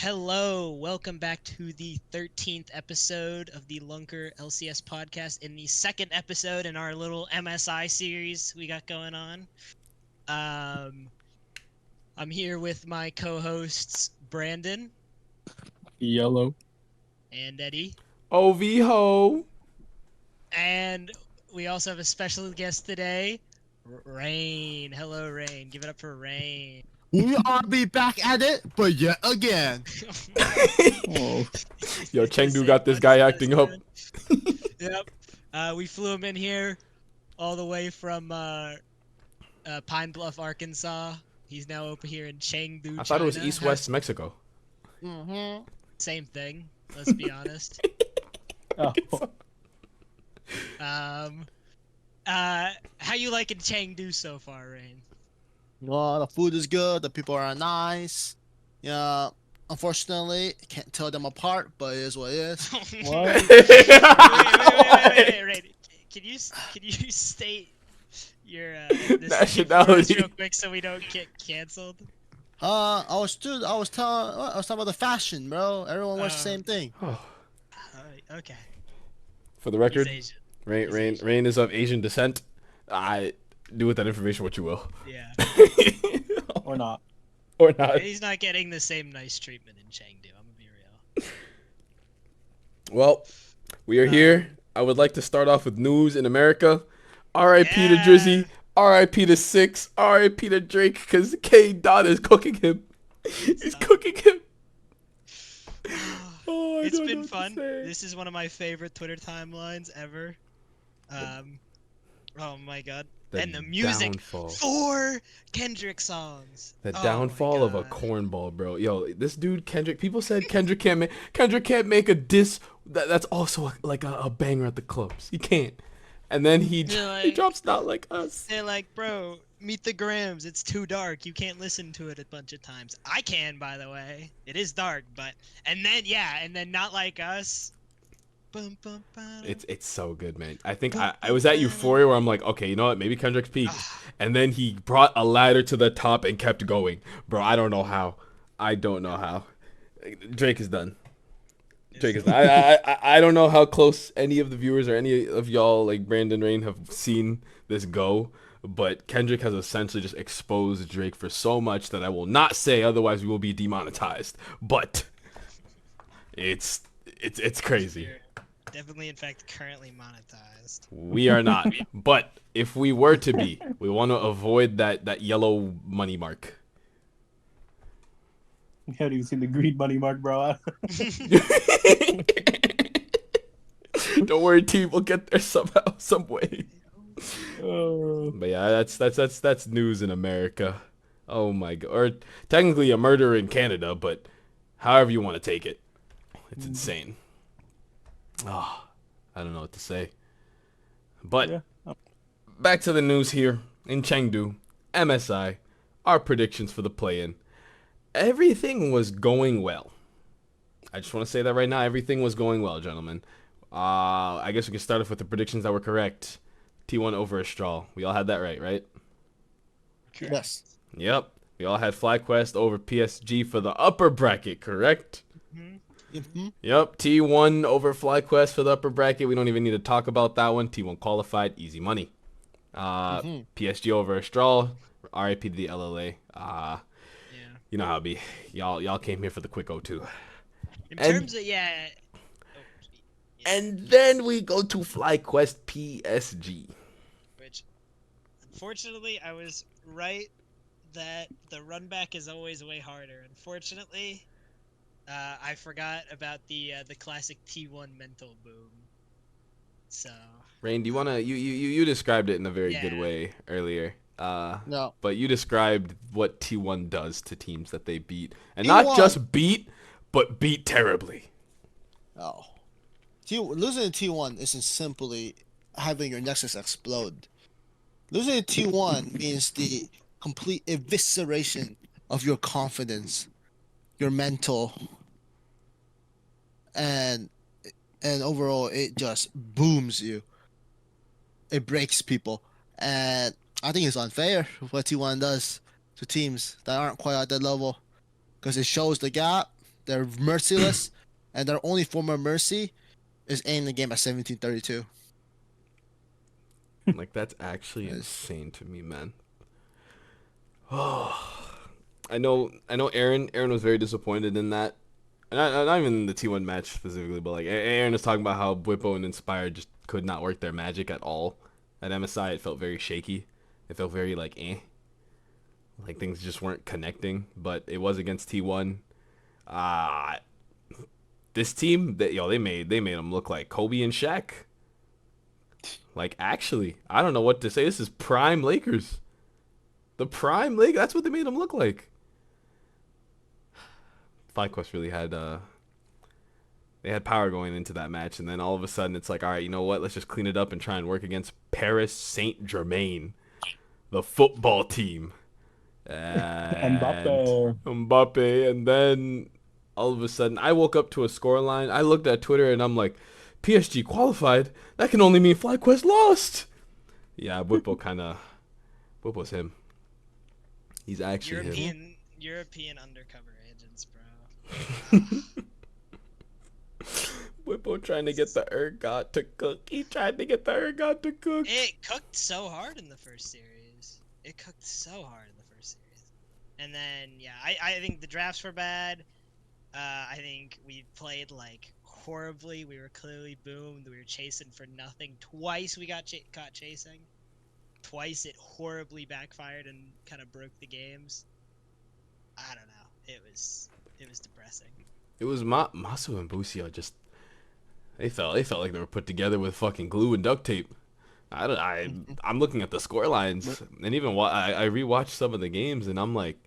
Hello, welcome back to the 13th episode of the Lunker LCS Podcast, in the second episode in our little MSI series we got going on. I'm here with my co-hosts Brandon Yellow. and Eddy, OV-ho. and we also have a special guest today, Rain. Hello, Rain. Give it up for Rain. We are be back at it, but yet again. Oh, Yo, Chengdu got this guy acting up. Yep. We flew him in here all the way from Pine Bluff, Arkansas. He's now over here in Chengdu, I thought it was China. East-West Mexico. Mm-hmm. Same thing. Let's be honest. oh. How you liking Chengdu so far, Rain? Well, the food is good. The people are nice. Yeah. Unfortunately, can't tell them apart, but it is what it is. What? Wait, Rain. Can you state your this Nationality. real quick so we don't get canceled? I was talking about the fashion, bro. Everyone wears the same thing. Okay. For the record, He's Asian. Rain is of Asian descent. I do with that information what you will. Yeah. Or not. Or not. He's not getting the same nice treatment in Chengdu. I'm gonna be real. Well, we are here. I would like to start off with news in America. R.I.P. to Drizzy. R.I.P. to Six. R.I.P. to Drake, because K. Dot is cooking him. He's cooking him. Oh, It's been fun. This is one of my favorite Twitter timelines ever. Oh my god. And the music. Downfall. 4 Kendrick songs. The Oh my downfall of a God. cornball, bro. Yo, this dude Kendrick. People said Kendrick can't make a diss that's also like a banger at the clubs. He can't. And then he drops Not Like Us. They're like, bro, meet the Grams. It's too dark. You can't listen to it a bunch of times. I can, by the way. It is dark, but and then Not Like Us. Bum, bum, bum. It's so good, man. I think I was at Euphoria where I'm like, okay, you know what? Maybe Kendrick's peaked. And then he brought a ladder to the top and kept going. Bro, I don't know how. Drake is done. Drake is done. I don't know how close any of the viewers or any of y'all, like Brandon, Rain, have seen this go. But Kendrick has essentially just exposed Drake for so much that I will not say, otherwise we will be demonetized. But it's crazy. Definitely, in fact, currently monetized. We are not. But if we were to be, we want to avoid that yellow money mark. You haven't even seen the green money mark, bro. Don't worry, team. We'll get there somehow, some way. Oh. But yeah, that's news in America. Oh my god. Or technically a murder in Canada, but however you want to take it. It's insane. Oh, I don't know what to say. But Yeah. back to the news here in Chengdu, MSI, our predictions for the play-in. Everything was going well. I just want to say that right now, everything was going well, gentlemen. I guess we can start off with the predictions that were correct. T1 over Astral. We all had that right? Yes. Yep. We all had FlyQuest over PSG for the upper bracket, correct? Mm-hmm. Yep. T1 over FlyQuest for the upper bracket. We don't even need to talk about that one. T1 qualified. Easy money. PSG over Astral. RIP to the LLA. Yeah. You know how it be. Y'all came here for the quick 0-2. In And- terms of And then we go to FlyQuest PSG. which, unfortunately, I was right that the run back is always way harder. Unfortunately, I forgot about the classic T1 mental boom. So Rain, do you wanna you described it in a very good Yeah. way earlier. No. But you described what T1 does to teams that they beat. And not T1. just beat, but beat terribly. Oh. Losing to T1 isn't simply having your Nexus explode. Losing to T1 means the complete evisceration of your confidence, your mental, and overall it just booms you. It breaks people, and I think it's unfair what T1 does to teams that aren't quite at that level, because it shows the gap, They're merciless, and their only form of mercy is ending the game at 17-32. Like, that's actually insane to me, man. Oh, I know. Ahren was very disappointed in that. Not even in the T1 match specifically, but like Ahren was talking about how Bwipo and Inspired just could not work their magic at all. At MSI, it felt very shaky. It felt very like like things just weren't connecting. But it was against T1. This team, they made them look like Kobe and Shaq. Like, actually, I don't know what to say. This is prime Lakers. The prime Lakers. That's what they made them look like. FlyQuest really had they had power going into that match, and then all of a sudden it's like, all right, you know what? Let's just clean it up and try and work against Paris Saint-Germain, the football team. Mbappe, and then all of a sudden I woke up to a scoreline. I looked at Twitter and I'm like, PSG qualified? That can only mean FlyQuest lost. Yeah, Bwipo's him. He's actually him. European undercover agents, bro. Bwipo trying to get the ergot to cook. He tried to get the ergot to cook. It cooked so hard in the first series. And then, yeah, I think the drafts were bad. I think we played, like, horribly. We were clearly boomed. We were chasing for nothing. Twice we got caught chasing. Twice it horribly backfired and kind of broke the games. I don't know. It was depressing. It was Masu and Busio just they felt like they were put together with fucking glue and duct tape. I'm looking at the score lines, and even I rewatched some of the games, and I'm like,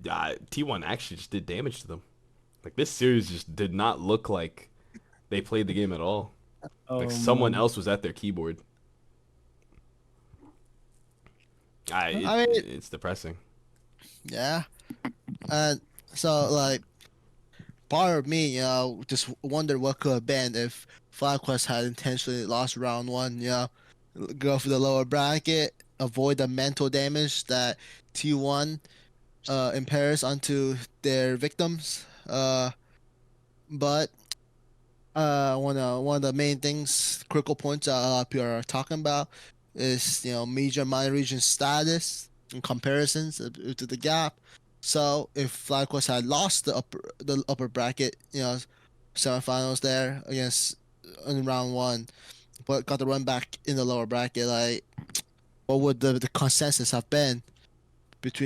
T1 actually just did damage to them. Like, this series just did not look like they played the game at all. Like, someone else was at their keyboard. It's depressing. Yeah. And so, like, part of me, just wondered what could have been if FlyQuest had intentionally lost round one, go for the lower bracket, avoid the mental damage that T1 impairs onto their victims. But one of the main things, critical points a lot of people are talking about is, major minor region status in comparisons to the gap. So if FlyQuest had lost the upper bracket, semifinals there against in round one, but got the run back in the lower bracket, like, what would the consensus have been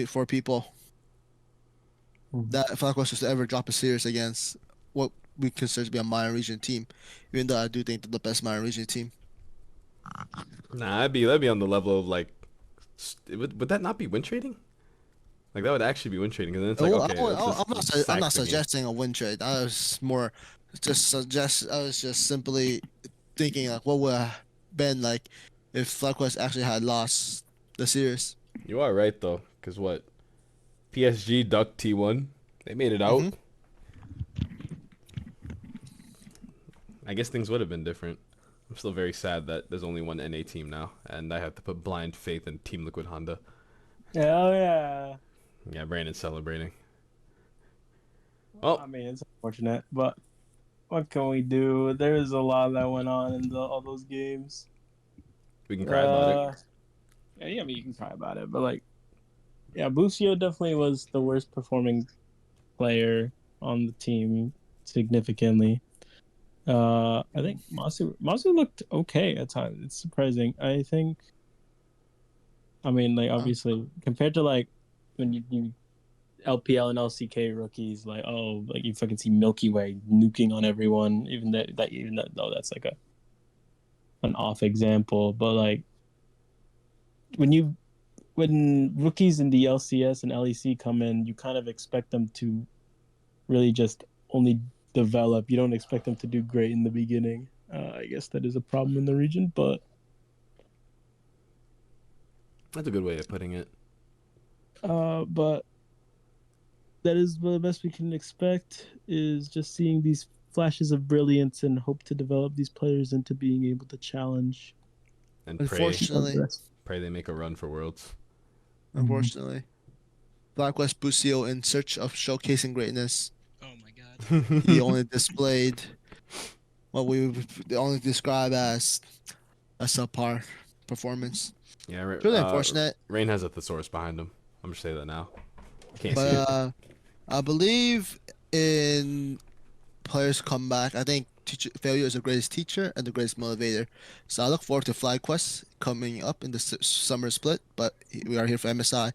for people that FlyQuest was to ever drop a series against what we consider to be a minor region team, even though I do think they're the best minor region team. Nah, that'd be on the level of, like, would that not be win trading? Like, that would actually be win trading, because then it's like, okay. I'm not suggesting a win trade. I was just simply thinking, like, what would have been like if FlyQuest actually had lost the series. You are right, though, because what? PSG ducked T1. They made it out. Mm-hmm. I guess things would have been different. I'm still very sad that there's only one NA team now, and I have to put blind faith in Team Liquid Honda. Hell yeah. Yeah, Brandon's celebrating. Well, I mean, it's unfortunate, but what can we do? There's a lot that went on in all those games. We can cry about it. Yeah, I mean, you can cry about it, but, like, yeah, Busio definitely was the worst performing player on the team significantly. I think Masu looked okay at times. It's surprising. I think, I mean, like, obviously, compared to, like, when you LPL and LCK rookies, like, oh, like, you fucking see Milky Way nuking on everyone, even though that's like an off example, but, like, when rookies in the LCS and LEC come in, you kind of expect them to really just only develop. You don't expect them to do great in the beginning. I guess that is a problem in the region, but that's a good way of putting it. But that is the best we can expect, is just seeing these flashes of brilliance and hope to develop these players into being able to challenge. And unfortunately, pray they make a run for Worlds. Unfortunately. FlyQuest Busio in search of showcasing greatness. Oh my god. He only displayed what we would only describe as a subpar performance. Yeah, It's really unfortunate. Rain has a thesaurus behind him. I'm gonna say that now. Can't see But it. I believe in players' comeback. I think failure is the greatest teacher and the greatest motivator. So I look forward to FlyQuest coming up in the summer split. But we are here for MSI,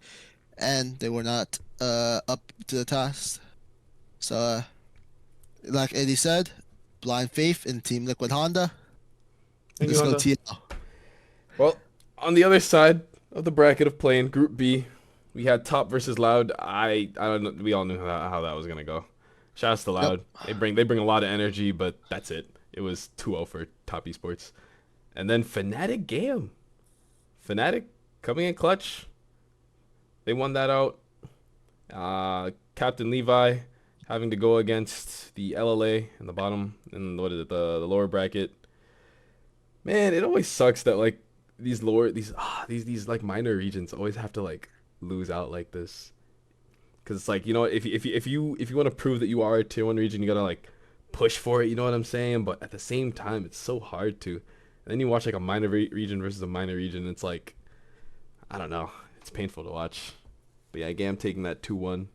and they were not up to the task. So, like Eddy said, blind faith in Team Liquid Honda. Thank Let's you, go Honda. TL. Well, on the other side of the bracket of playing Group B, we had Top versus Loud. I don't know. We all knew how that was gonna go. Shouts to Loud. Yep. They bring a lot of energy, but that's it. It was 2-0 for Top Esports. And then Fnatic Gam. Fnatic coming in clutch. They won that out. Captain Levi having to go against the LLA in the bottom and what is it, the lower bracket. Man, it always sucks that like these like minor regions always have to like lose out like this. Cause it's like, you know, if you want to prove that you are a tier 1 region, you gotta like push for it. You know what I'm saying? But at the same time, it's so hard to. And then you watch like a minor region versus a minor region. And it's like, I don't know. It's painful to watch. But yeah, Gam taking that 2-1,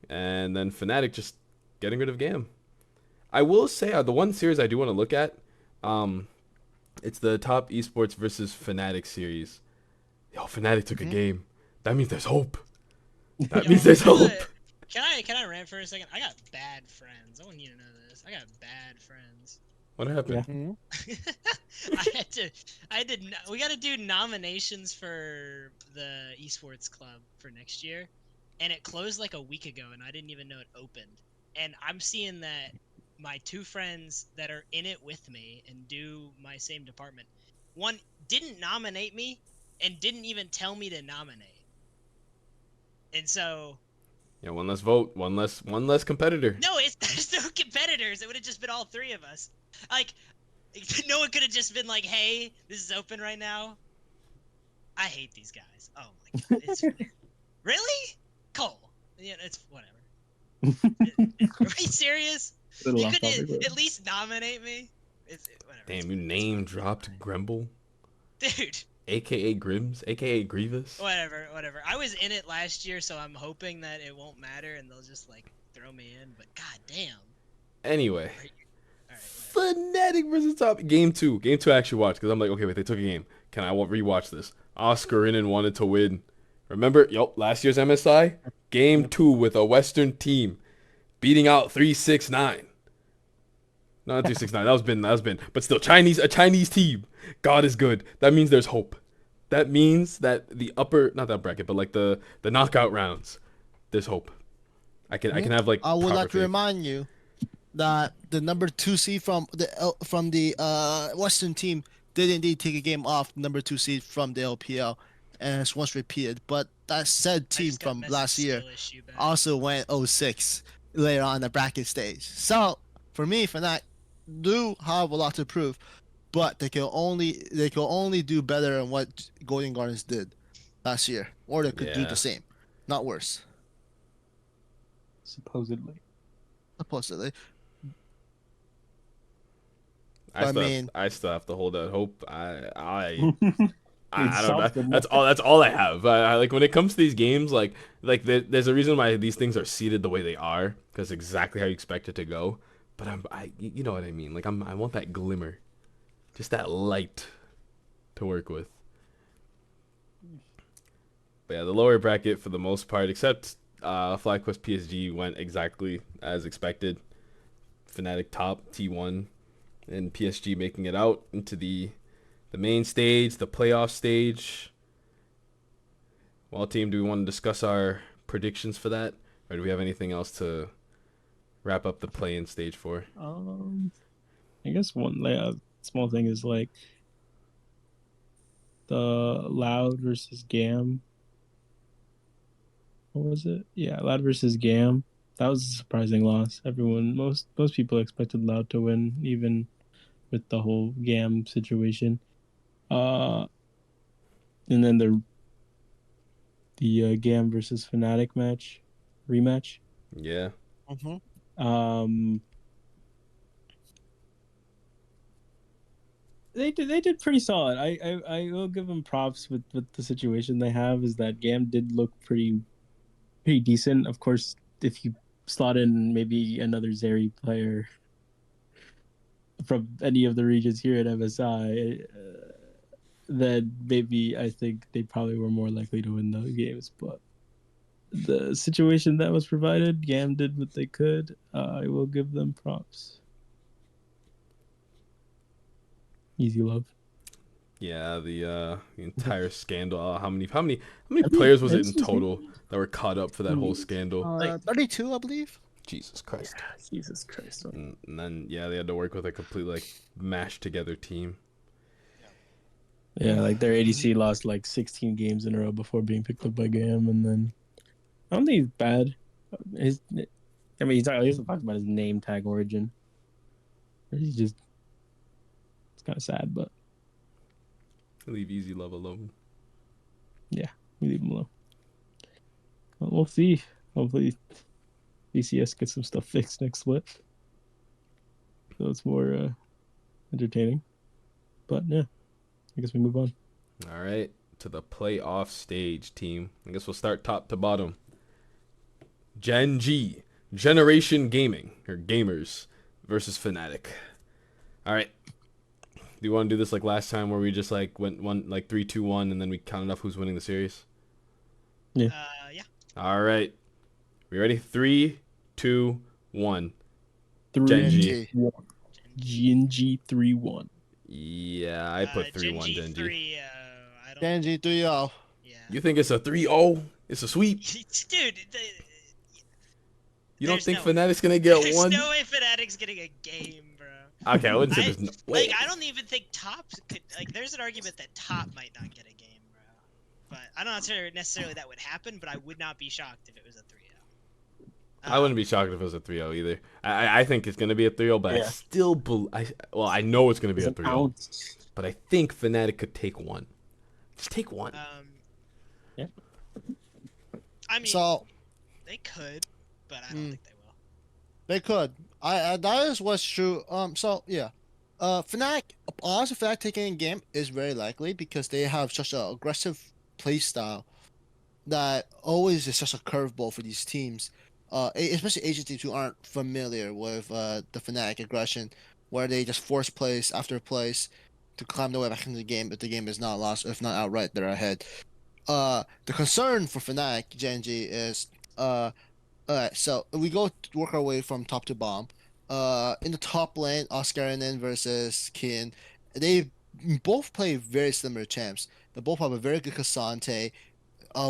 and then Fnatic just getting rid of Gam. I will say the one series I do want to look at, it's the Top Esports versus Fnatic series. Yo, Fnatic took a game. That means there's hope. That means there's hope. Can I rant for a second? I got bad friends. I want you to know this. I got bad friends. What happened? Yeah. We got to do nominations for the esports club for next year, and it closed like a week ago, and I didn't even know it opened. And I'm seeing that my two friends that are in it with me and do my same department, one didn't nominate me and didn't even tell me to nominate. And so, Yeah, one less vote, one less competitor. no, there's no competitors. It would have just been all three of us. Like, no one could have just been like, "Hey, this is open right now." I hate these guys. Oh my god, it's really Cole. Yeah, it's whatever. Are we serious? You could at least nominate me. Whatever. Damn, you name dropped Gremble, Dude. aka Grims, aka Grievous. Whatever. I was in it last year, so I'm hoping that it won't matter and they'll just like throw me in. But god damn. Anyway, All right, Fnatic versus Top. Game 2 I actually watched because I'm like, okay, wait, they took a game. Can I rewatch this? Oscar in and wanted to win. Remember, last year's MSI? Game 2 with a Western team beating out 369. No, not 369. That was been. But still, a Chinese team. God is good. That means there's hope. That means that the upper, not that bracket, but like the knockout rounds, there's hope. I can have like. I would proper like to faith. remind you that the number 2 seed from the Western team did indeed take a game off the number 2 seed from the LPL, and it's once repeated. But that said team from last year also went 0-6 later on the bracket stage. So for me, Fnatic do have a lot to prove, but they can only do better than what Golden Gardens did last year, or they could do the same, not worse. Supposedly. I still have to hold out hope. I don't know. That's all I have. Like when it comes to these games, like there's a reason why these things are seeded the way they are, because exactly how you expect it to go. But you know what I mean. Like I want that glimmer, just that light, to work with. But yeah, the lower bracket for the most part, except FlyQuest PSG, went exactly as expected. Fnatic top T1, and PSG making it out into the main stage, the playoff stage. Well, team, do we want to discuss our predictions for that, or do we have anything else to wrap up the play-in stage for? I guess one small thing is like the Loud versus Gam. What was it? Yeah, Loud versus Gam. That was a surprising loss. Most people expected Loud to win, even with the whole Gam situation. And then the Gam versus Fnatic rematch. Yeah. They did pretty solid. I will give them props with the situation they have. Is that Gam did look pretty decent. Of course, if you slot in maybe another Zeri player from any of the regions here at MSI, then maybe I think they probably were more likely to win those games. But the situation that was provided, Gam did what they could. I will give them props. Easy love. Yeah, the entire scandal. How many players was it in total that were caught up for that whole scandal? 32, I believe. Jesus Christ. Yeah, Jesus Christ. And then they had to work with a completely mashed together team. Yeah, their ADC lost 16 games in a row before being picked up by Gam, and then I don't think he's bad. He's talking about his name tag origin. It's kind of sad, but Leave Easy Love alone. Yeah, we leave him alone. Well, we'll see. Hopefully, DCS gets some stuff fixed next split, so it's more entertaining. But yeah, I guess we move on. All right, to the playoff stage, team. I guess we'll start top to bottom. Gen G, Generation Gaming, or Gamers, versus Fnatic. All right. Do you want to do this like last time where we just went 3-2-1 and then we counted up who's winning the series? Yeah. Yeah. All right. We ready? 3, 2, 1. Genji. Genji 3-1. Yeah, I put 3-1 Genji. Genji 3-0. Yeah. You think it's a 3-0? It's a sweep? Dude, you don't think no Fnatic's going to get there's one? There's no way Fnatic's getting a game, bro. Okay, I wouldn't say there's no way. I don't even think top could, there's an argument that top might not get a game, bro. But I don't know necessarily that would happen, but I would not be shocked if it was a 3-0. I wouldn't be shocked if it was a 3-0 either. I think it's going to be a 3-0, but I still I know it's going to be a 3-0. But I think Fnatic could take one. Just take one. Yeah. I mean, So, they could, but I don't think they will. They could. That is what's true. So yeah, Fnatic. Honestly, Fnatic taking a game is very likely because they have such an aggressive play style that always is such a curveball for these teams. Especially Asian teams who aren't familiar with the Fnatic aggression, where they just force plays after plays to climb their way back into the game. If the game is not lost, if not outright, they're ahead. The concern for Fnatic Genji is Alright, so we work our way from top to bottom. In the top lane, Ahren versus Kin. They both play very similar champs. They both have a very good Cassante.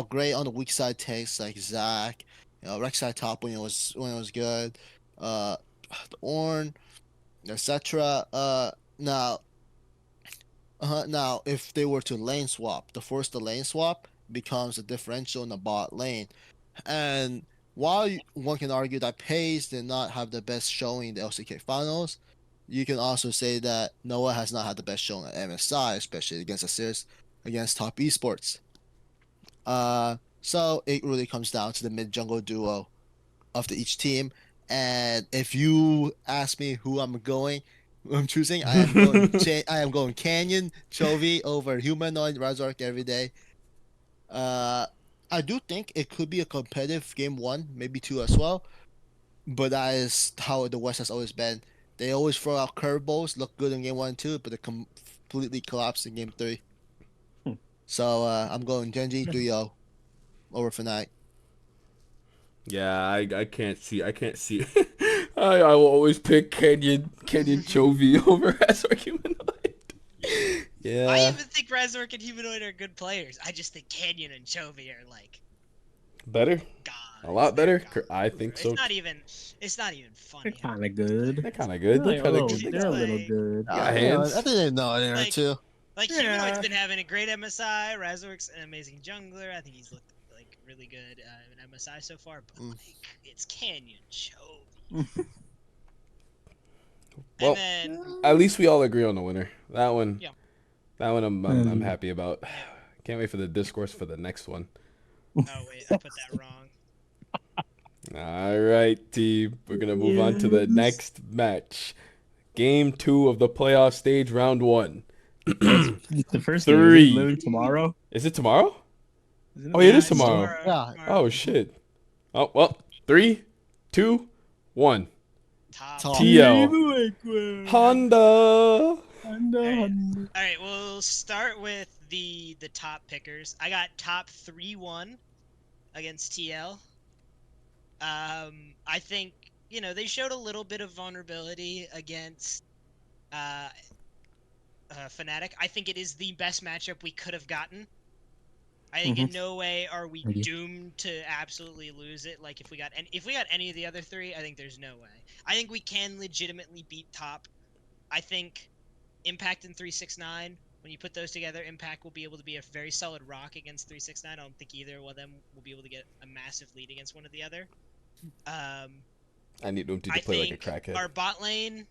Great on the weak side takes like Zac. Rex side top when it was good. The Ornn, etc. Now if they were to lane swap, the lane swap becomes a differential in the bot lane, and while one can argue that Pace did not have the best showing in the LCK finals, you can also say that Noah has not had the best showing at MSI, especially against top esports. So it really comes down to the mid jungle duo of each team. And if you ask me who I'm choosing, I am going Canyon Chovy over Humanoid Razork every day. I do think it could be a competitive game 1, maybe 2 as well. But that is how the West has always been. They always throw out curveballs, look good in game 1 and 2, but they completely collapse in game 3. So I'm going Genji 3-0 over Fnatic. Yeah, I can't see. I will always pick Canyon Chovy over Razork Humanoid. Yeah. I even think Razork and Humanoid are good players. I just think Canyon and Chovy are better. God, a lot better. I think so. It's not even funny. They're kind of good. They're kind of good. They're a little good. Got hands. I think they know in there too. Humanoid's been having a great MSI. Razork's an amazing jungler. I think he's looked really good in MSI so far. But it's Canyon Chovy. Well, and then, at least we all agree on the winner. That one. Yeah. That one I'm happy about. Can't wait for the discourse for the next one. Oh wait, I put that wrong. All right, team. We're gonna move on to the Yes. next match. Game 2 of the playoff stage, round 1. The first game is 3. literally tomorrow. Is it tomorrow? Isn't Oh, yeah, it is It's tomorrow. Yeah. Tomorrow. Oh shit. Oh well. 3, 2, 1. Top. TL. Honda. All right, we'll start with the top pickers. I got top 3-1 against TL. I think they showed a little bit of vulnerability against Fnatic. I think it is the best matchup we could have gotten. I think in no way are we doomed to absolutely lose it. Like if we got any of the other three, I think there's no way. I think we can legitimately beat top. I think Impact and 369, when you put those together, Impact will be able to be a very solid rock against 369. I don't think either one of them will be able to get a massive lead against one or the other. I need Umti to play like a crackhead. Our bot lane,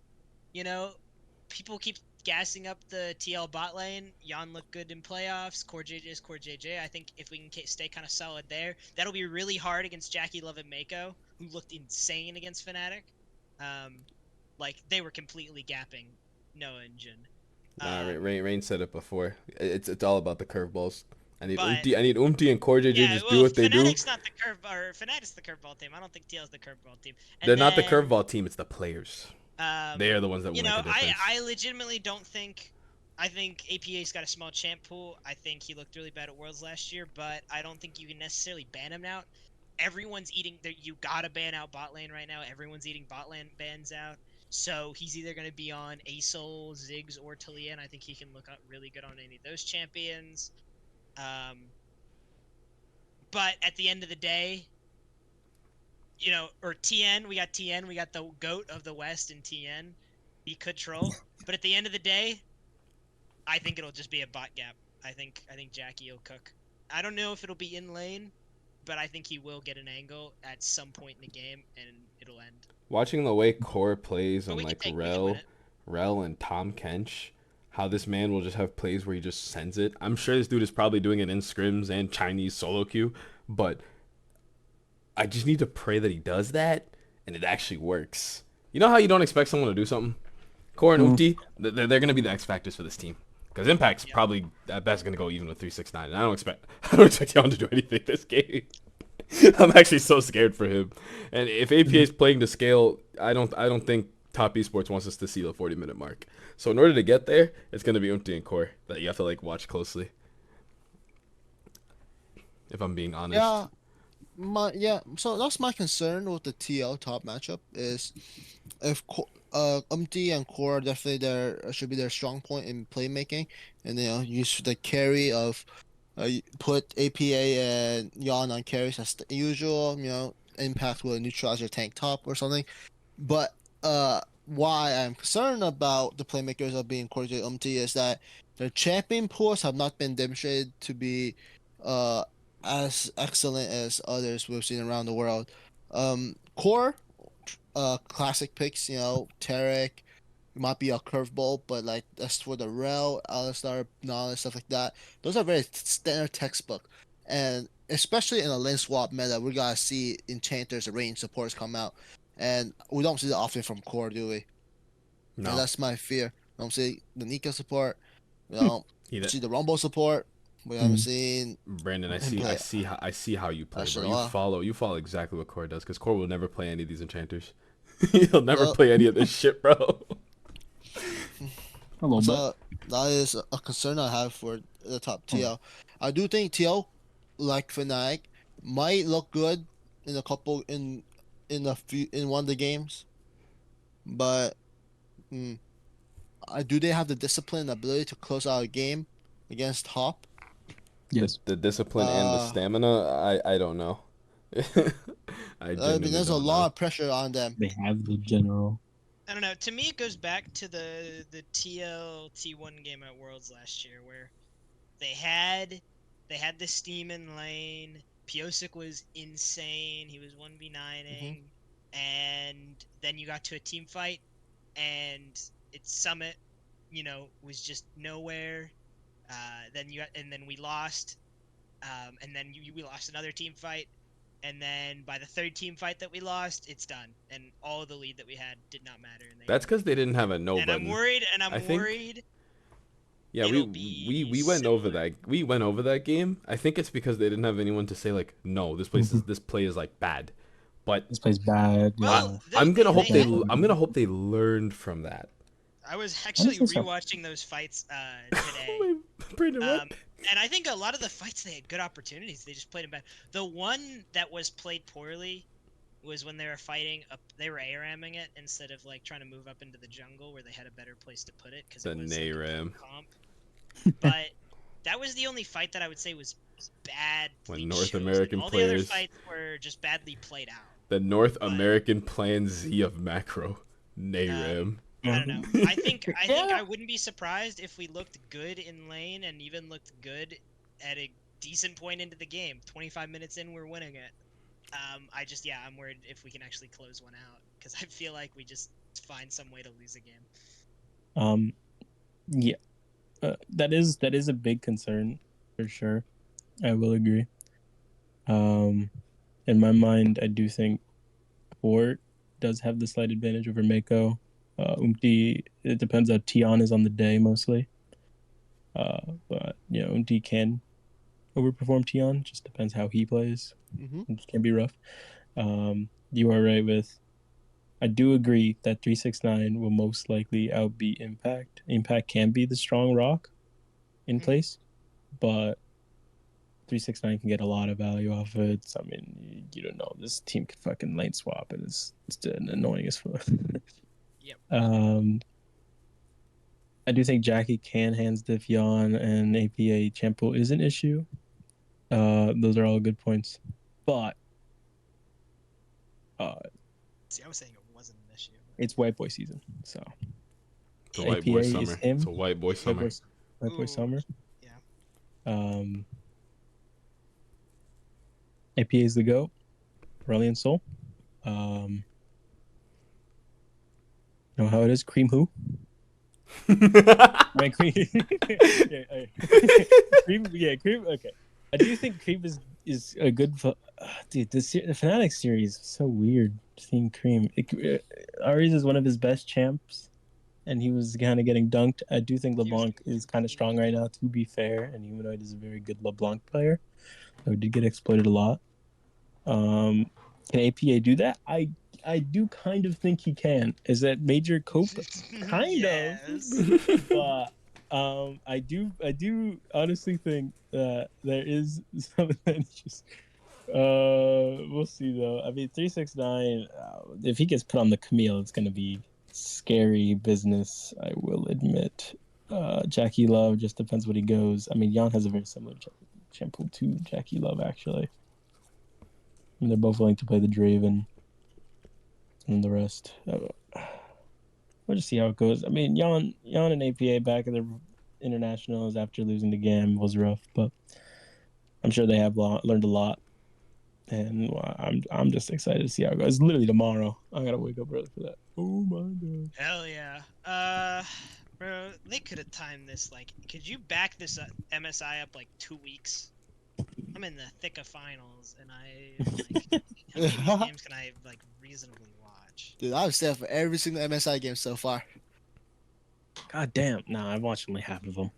people keep gassing up the TL bot lane. Yan looked good in playoffs. Core JJ is Core JJ. I think if we can stay kind of solid there, that'll be really hard against Jackie Love and Mako, who looked insane against Fnatic. Like they were completely gapping no engine. Rain said it before. It's all about the curveballs. I need Umti and Core JJ just do what they do. Fnatic's not the Fnatic's the curveball team. I don't think TL's the curveball team. They're not the curveball team. It's the players. They are the ones that will make a difference. I legitimately don't think. I think APA's got a small champ pool. I think he looked really bad at Worlds last year, but I don't think you can necessarily ban him out. Everyone's eating. You gotta ban out bot lane right now. Everyone's eating bot lane bans out. So he's either going to be on Asol, Ziggs, or Talia, and I think he can look really good on any of those champions. But at the end of the day, or TN, we got the GOAT of the West in TN. He could troll. But at the end of the day, I think it'll just be a bot gap. I think Jackie will cook. I don't know if it'll be in lane, but I think he will get an angle at some point in the game, and it'll end. Watching the way Core plays on like Rel and Tom Kench, how this man will just have plays where he just sends it. I'm sure this dude is probably doing it in scrims and Chinese solo queue, but I just need to pray that he does that and it actually works. You know how you don't expect someone to do something? Core and Umti, they're going to be the X factors for this team. Because Impact's probably at best going to go even with 369. And I don't expect Yon to do anything this game. I'm actually so scared for him. And if APA is playing to scale, I don't think Top Esports wants us to see the 40-minute mark. So in order to get there, it's going to be Umti and Core that you have to watch closely. If I'm being honest. So that's my concern with the TL top matchup is if Umti and Core definitely should be their strong point in playmaking, and use the carry of. Put APA and Yan on carries as the usual, Impact will neutralize your tank top or something. But why I'm concerned about the playmakers of being Core Umti is that their champion pools have not been demonstrated to be as excellent as others we've seen around the world. Core, classic picks, Tarek, might be a curveball, but that's for the Rel, Alistar, knowledge, stuff like that. Those are very standard textbook, and especially in a lane swap meta, we gotta see enchanters, range supports come out, and we don't see that often from Core, do we? No, and that's my fear. We don't see the Nika support. We don't see the Rumble support. We haven't seen Brandon. I see how you play, bro. You follow exactly what Core does, because Core will never play any of these enchanters. He'll never play any of this shit, bro. So that is a concern I have for the top TL. I do think TL, like Fnatic, might look good in a couple in one of the games, but do they have the discipline and ability to close out a game against Hop? Yes, the discipline and the stamina. I don't know. There's a lot of pressure on them. They have the general. I don't know. To me, it goes back to the TL T1 game at Worlds last year, where they had the steam in lane. Piosik was insane. He was 1v9ing, and then you got to a team fight, and its Summit, was just nowhere. Then we lost. And then we lost another team fight, and then by the third team fight that we lost, it's done, and all the lead that we had did not matter. And That's because they didn't have a no and button. I'm worried. Yeah, we went over that. We went over that game. I think it's because they didn't have anyone to say like, no, this play is like bad. But this play's bad. Well, I'm gonna hope they learned from that. I was actually rewatching those fights today. And I think a lot of the fights, they had good opportunities. They just played them bad. The one that was played poorly was when they were fighting up. They were ARAMing it instead of like trying to move up into the jungle where they had a better place to put it because it was like a comp. But that was the only fight that I would say was bad. When North American all players, the other fights were just badly played out. The North American Plan Z of macro, NARAM. I don't know. I think I wouldn't be surprised if we looked good in lane and even looked good at a decent point into the game. 25 minutes in, we're winning it. I'm worried if we can actually close one out because I feel like we just find some way to lose a game. Yeah, that is a big concern for sure. I will agree. In my mind, I do think Fort does have the slight advantage over Mako. It depends how Tion is on the day mostly. But Umti can overperform Tion. Just depends how he plays. It can be rough. You are right with. I do agree that 369 will most likely outbeat Impact. Impact can be the strong rock in place, but 369 can get a lot of value off of it. So, I mean, you don't know. This team can fucking lane swap, and it's annoying as fuck. Yep. I do think Jackie can hands diff Yon and APA Champo is an issue. Those are all good points. But see, I was saying it wasn't an issue. It's white boy season, so it's a white boy summer. It's a white boy summer. White boy summer. Yeah. APA is the GOAT. Brilliant Soul. Know how it is? Cream who? Right, Cream. Cream. Okay. I do think Cream is a good. Dude, the Fnatic series is so weird. Seeing Cream. Ares is one of his best champs, and he was kind of getting dunked. I do think LeBlanc is kind of strong right now, to be fair, and Humanoid is a very good LeBlanc player. So he did get exploited a lot. Can APA do that? I do kind of think he can. Is that major cope? Kind of. But I do honestly think that there is something that just we'll see though. I mean 369 if he gets put on the Camille, it's gonna be scary business, I will admit. Jackie Love just depends what he goes. I mean Jan has a very similar shampoo to Jackie Love actually. And they're both willing to play the Draven and the rest. We'll just see how it goes. I mean, Jan and APA back at the internationals after losing the game was rough, but I'm sure they have learned a lot. And I'm just excited to see how it goes. It's literally tomorrow. I gotta wake up early for that. Oh my god. Hell yeah. Bro, they could have timed this. Like, could you back this MSI up like 2 weeks? I'm in the thick of finals, and how many of these games can I like reasonably watch? Dude, I've stayed for every single MSI game so far. God damn. Nah, I've watched only half of them.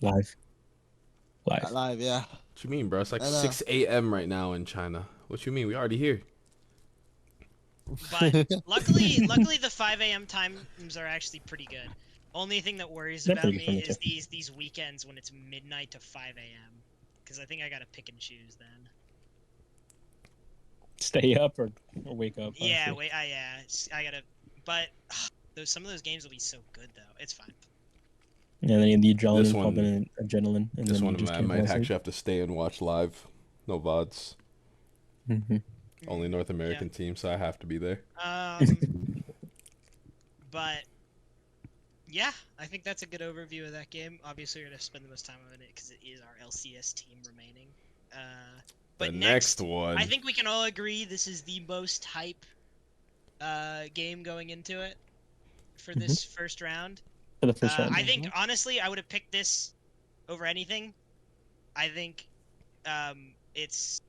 Live. Live, yeah. What you mean, bro? It's like 6 a.m. right now in China. What you mean? We already here. But luckily the 5 a.m. times are actually pretty good. Only thing that worries about me is these weekends when it's midnight to 5 a.m. Because I think I gotta pick and choose then. Stay up or wake up? Yeah, I gotta. But some of those games will be so good though. It's fine. Yeah, then the adrenaline. And this then one I might actually have to stay and watch live. No VODs. Mm-hmm. Only North American team, so I have to be there. But yeah, I think that's a good overview of that game. Obviously, we're gonna spend the most time on it because it is our LCS team remaining. But the next one, I think we can all agree this is the most hype game going into it for this first round. For the first round. I think honestly, I would have picked this over anything. I think it's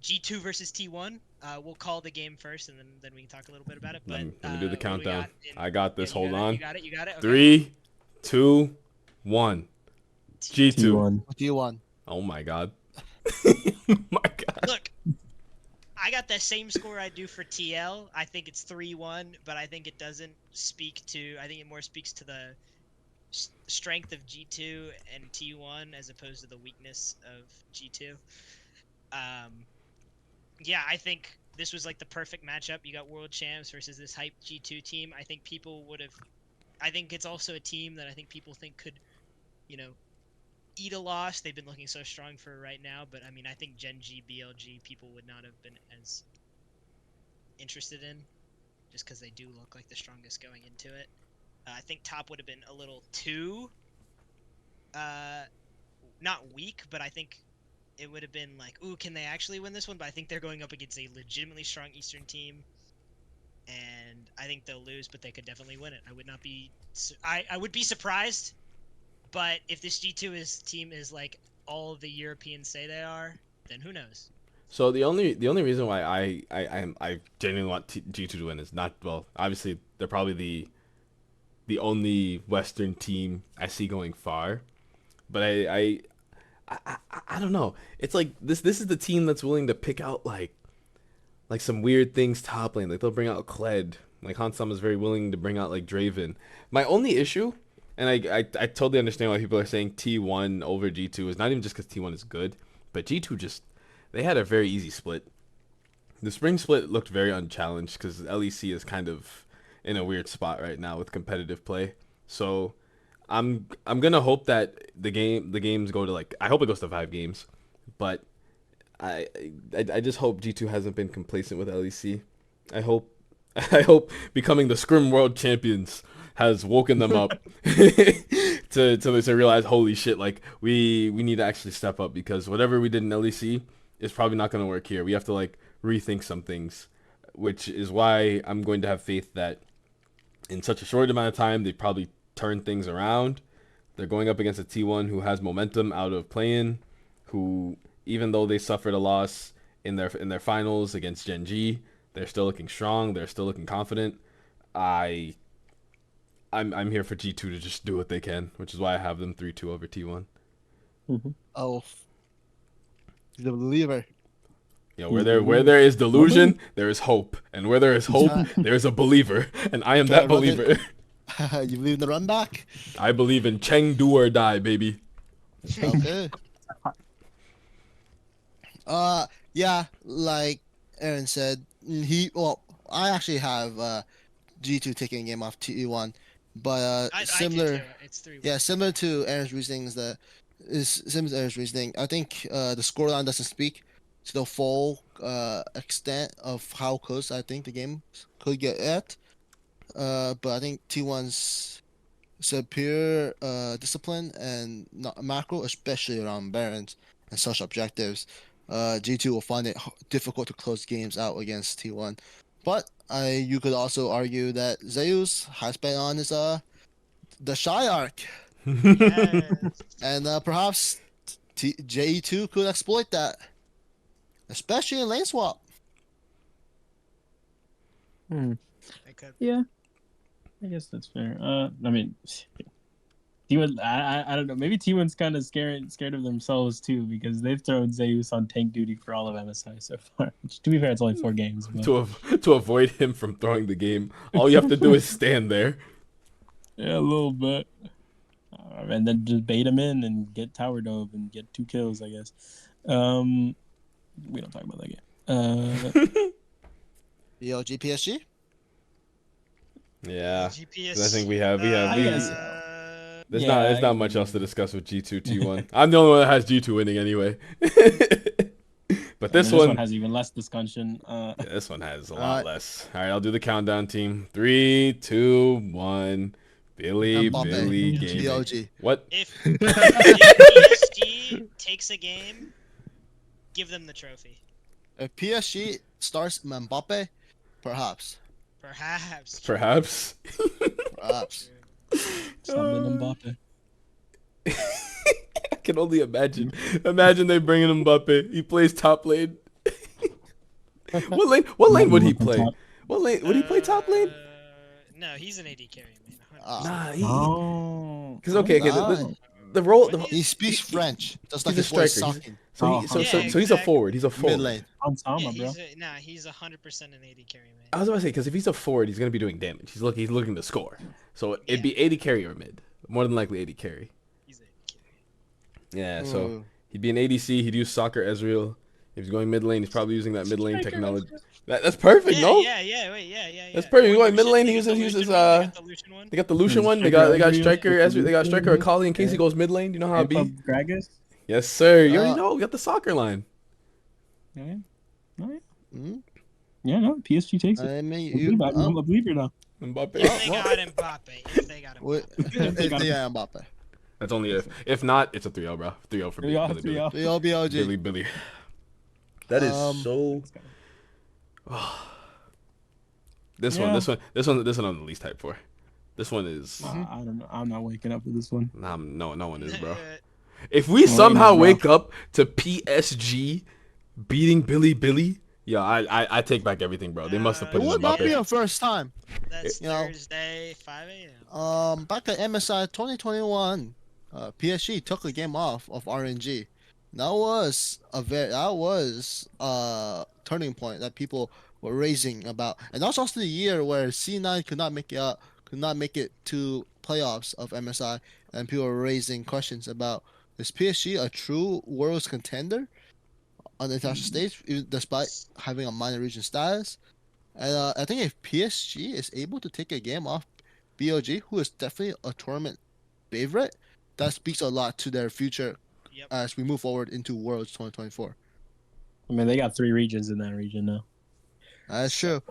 G2 versus T1. We'll call the game first, and then we can talk a little bit about it. But Let me do the what do we countdown. got I got this. you Hold got on. It, you got it. Okay. 3, 2, 1. G2. T1. T1. Oh my god. My god. Look, I got the same score I do for TL. I think it's 3-1, but I think it doesn't speak to. I think it more speaks to the strength of G2 and T1 as opposed to the weakness of G2. Yeah, I think this was like the perfect matchup. You got world champs versus this hype G2 team. I think people would have. I think it's also a team that I think people think could, eat a loss. They've been looking so strong for right now, but I mean, I think Gen G, BLG people would not have been as interested in, just because they do look like the strongest going into it. I think top would have been a little too, not weak, but I think it would have been like, ooh, can they actually win this one? But I think they're going up against a legitimately strong Eastern team, and I think they'll lose, but they could definitely win it. I would not be, I would be surprised. But if this G2 team is like all the Europeans say they are, then who knows? So the only reason why I genuinely want G2 to win is not, well, obviously they're probably the only Western team I see going far, but I don't know. It's like this is the team that's willing to pick out like some weird things top lane. Like they'll bring out Kled. Like Hansam is very willing to bring out like Draven. My only issue, and I totally understand why people are saying T1 over G2, is not even just because T1 is good, but G2 they had a very easy split. The spring split looked very unchallenged because LEC is kind of in a weird spot right now with competitive play. So I'm gonna hope that the games go to like, I hope it goes to 5 games, but I just hope G2 hasn't been complacent with LEC. I hope becoming the Scrim World Champions has woken them up to realize, holy shit, like we need to actually step up, because whatever we did in LEC is probably not going to work here. We have to like rethink some things, which is why I'm going to have faith that in such a short amount of time they probably turn things around. They're going up against a T1 who has momentum out of play-in, who, even though they suffered a loss in their finals against Gen G, they're still looking strong. They're still looking confident. I'm here for G2 to just do what they can, which is why I have them 3-2 over T1. Mm-hmm. Oh, the believer. You know, where there is delusion, there is hope, and where there is hope, there is a believer, and I am that believer. You believe in the run back? I believe in Chengdu or die, baby. Okay. Yeah, like Ahren said, I actually have G2 taking a game off T1, but similar. I do too. It's 3-1. Yeah, similar to Aaron's reasoning I think the scoreline doesn't speak to the full extent of how close I think the game could get at. But I think T1's superior discipline and macro, especially around Barons and such objectives, G2 will find it difficult to close games out against T1. But you could also argue that Zeus has been on his the Shy arc. Yes. And perhaps J2 could exploit that, especially in lane swap. Hmm. I could. Yeah, I guess that's fair. I mean, T1, I don't know. Maybe T1's kind of scared of themselves too, because they've thrown Zeus on tank duty for all of MSI so far. Which, to be fair, it's only 4 games. But... To avoid him from throwing the game, all you have to do is stand there. Yeah, a little bit. And then just bait him in and get tower dove and get 2 kills, I guess. We don't talk about that game. Yo, GPSG? Yeah. GPS. I think we have. There's not much else to discuss with G2 T1. I'm the only one that has G2 winning anyway. But this one has even less discussion. Yeah, this one has a lot less. All right, I'll do the countdown, team. 3, 2, 1. Billy Gaming. GOG. What? If PSG takes a game, give them the trophy. If PSG starts Mbappe, perhaps. Perhaps. Perhaps. Perhaps. Something Mbappe. can only imagine. Imagine they bring in Mbappe. He plays top lane. What lane? What lane would he play? What lane would he play? Top lane? No, he's an AD carry, man. 100%. Nah, Oh. because okay, Nah. the role. He speaks French, just like he's a his voice striker. sucking. So he's a forward. He's a Mid forward. lane. On Yeah, Sama, bro. he's 100% an AD carry, man. I was about to say because if he's a forward, he's gonna be doing damage. He's looking to score. So it'd be 80 carry or mid. More than likely 80 carry. He's an AD carry. Yeah. So he'd be an ADC. He'd use soccer Ezreal. If he's going mid lane, he's probably using that mid lane technology. That's perfect, no? Yeah. That's perfect. You Or going mid lane? He Lucian, uses they got the Lucian one. They got the Lucian one. They got striker Ezreal. They got striker Akali in case he goes mid lane. You know how it be. Gragas? Yes, sir. You already know. We got the soccer line. Yeah. Oh, yeah. Mm-hmm. Yeah, no, PSG takes it. I mean, I'm a believer now. Mbappe. If they got Mbappe. If they got Mbappe. Yeah, Mbappe. That's only if. If not, it's a 3-0, bro. 3-0 for me. 3-0. BLBLG. That is so. This one I'm the least hyped for. This one is. I don't know. I'm not waking up for this one. Nah, no one is, bro. If we somehow wake up to PSG beating Billy, yeah, I take back everything, bro. They must have put It in would not be Mbappe. our first time. That's You know, Thursday, 5 a.m. Back at MSI 2021, PSG took a game off of RNG. That was a turning point that people were raising about, and that was also the year where C9 could not make it to playoffs of MSI, and people were raising questions about, is PSG a true Worlds contender on the international stage, despite having a minor region status? And I think if PSG is able to take a game off BOG, who is definitely a tournament favorite, that speaks a lot to their future as we move forward into Worlds 2024. I mean, they got 3 regions in that region now. That's true.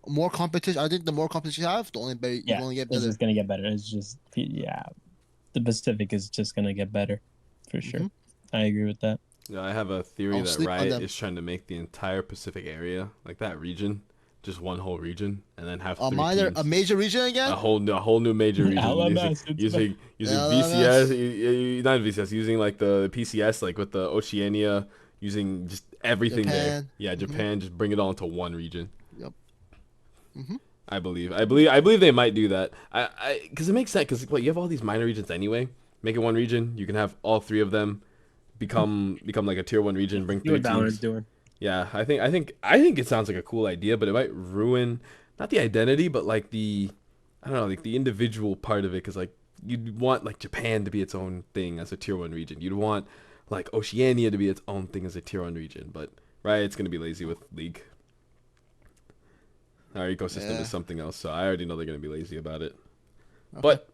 More competition. I think the more competition you have, the only better. Yeah, you only get it's better. just gonna get better. It's just the Pacific is just gonna get better, for sure. I agree with that. Yeah, I have a theory that sleep on Riot them. is trying to make the entire Pacific area, like that region, just one whole region, and then have A 3 teams. major region again. A whole new major region LMS, using LMS. VCS, not VCS, using like the PCS, like with the Oceania, using just everything there. Japan. Yeah, Japan, just bring it all into one region. Yep. I believe they might do that. Because it makes sense. Because you have all these minor regions anyway. Make it one region. You can have all 3 of them become like a tier 1 region. Bring 3 teams. Doing. Yeah, I think it sounds like a cool idea, but it might ruin not the identity, but like the like the individual part of it. Because like you'd want like Japan to be its own thing as a tier 1 region. You'd want like Oceania to be its own thing as a tier 1 region. But Riot's gonna be lazy with League. Our ecosystem is something else, so I already know they're gonna be lazy about it. Okay. But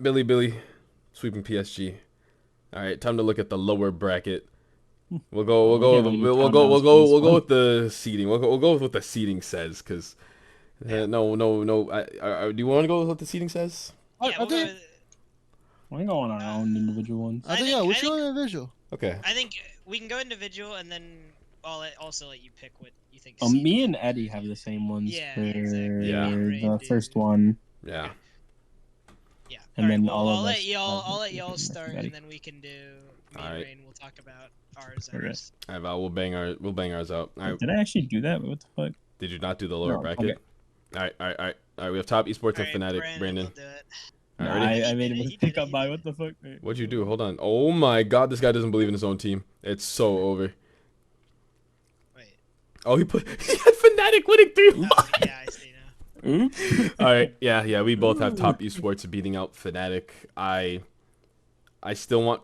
Billy sweeping PSG. All right, time to look at the lower bracket. We'll go with the seeding. We'll go with what the seeding says, because no. Do you want to go with what the seeding says? Yeah, we'll go We go on our own individual ones. I think we should go individual. Okay. I think we can go individual, and then I'll also let you pick what you think. Me and Eddy have the same ones for exactly. the first one. Yeah. Yeah. And then well, all of I'll us let y'all start, Eddy. and then we can do me All and right. Rain. We'll talk about ours. Okay. All right, Val, we'll bang ours out. All right. Did I actually do that? What the fuck? Did you not do the lower No, bracket? okay. All right. We have top esports and Fnatic. Brandon. Will do it. All Nah, right, ready? I made He him did pick it, up he by did what the fuck? What'd you do? Hold on. Oh my God, this guy doesn't believe in his own team. It's so over. Wait. Oh, he had Fnatic winning 3-1. Oh, yeah, I see now. Oops. All right, yeah, we both have top esports beating out Fnatic. I still want.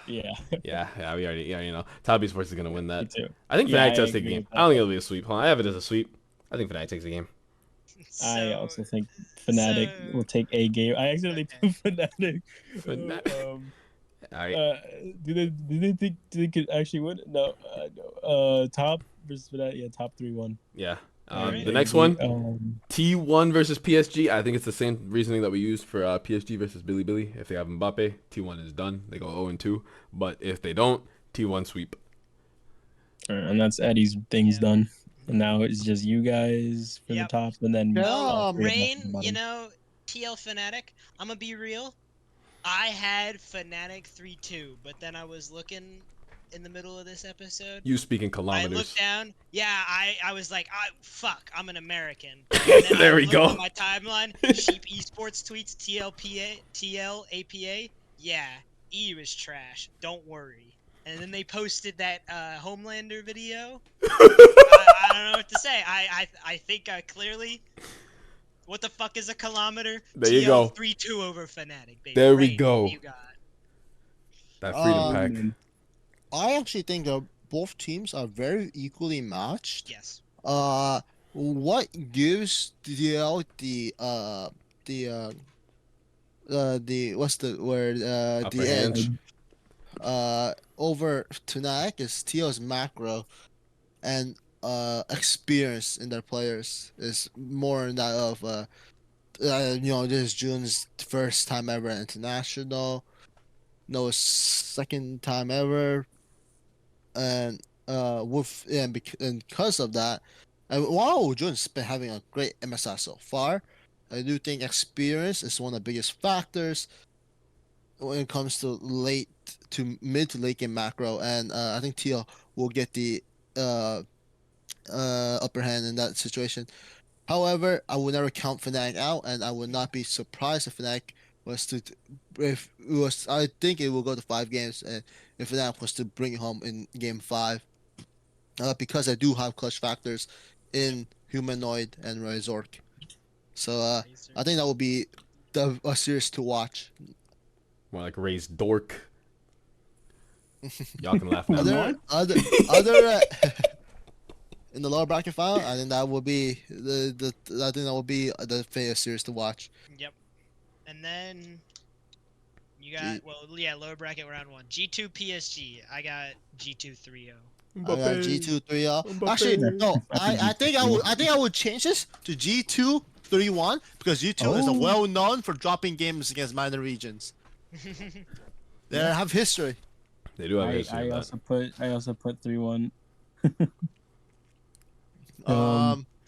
Yeah. Yeah, we already know. Top esports is gonna win Me that. too. I think Yeah, Fnatic I does take a agree game. with that. I don't think it'll be a sweep. Hold on, I have it as a sweep. I think Fnatic takes a game. I So- also think Fnatic will take a game. I accidentally put Fnatic. All right. Do they think they could actually win? No. Top versus Fnatic. Yeah, top 3-1. Yeah. Alright. The next one, Um, T1 versus PSG. I think it's the same reasoning that we used for PSG versus Billy. If they have Mbappe, T1 is done. They go 0-2. But if they don't, T1 sweep. and that's Eddie's things Yeah. done. And now it's just you guys for Yep. the top, and then Yeah. all three of us Rain, at the bottom. TL Fnatic, I'm gonna be real. I had Fnatic 3-2, but then I was looking in the middle of this episode. You speaking I kilometers. looked down. Yeah, I was like, fuck, I'm an American. And then There I we looked go. at my timeline. Sheep Esports tweets TLAPA. Yeah, EU is trash. Don't worry. And then they posted that Homelander video. I don't know what to say. I think clearly. What the fuck is a kilometer? There you go. 3-2 over Fnatic, baby. There we Rain, go. You got. That freedom Um, pack. I actually think that both teams are very equally matched. Yes. What gives DL the what's the word Upper the hand. edge over Fnatic is TL's macro and experience in their players is more than that of this is June's first time ever at international, no second time ever, and because of that, and while June's been having a great MSI so far, I do think experience is one of the biggest factors when it comes to mid to late game macro, and I think TL will get the upper hand in that situation. However, I would never count Fnatic out, and I would not be surprised if Fnatic was to, if it was, I think it will go to 5 games, and if Fnatic was to bring it home in game 5, because I do have clutch factors in Humanoid and Razork. So I think that will be a series to watch. More like raised dork. Y'all can laugh now. Other in the lower bracket final, I think that will be the series to watch. Yep. And then you got lower bracket round 1. G2 PSG. I got G2 3-0. I got G2 3-0. Actually, no. I think I would change this to G2 3-1 because G2 is well known for dropping games against minor regions. They have history. They do have history. I also put 3-1.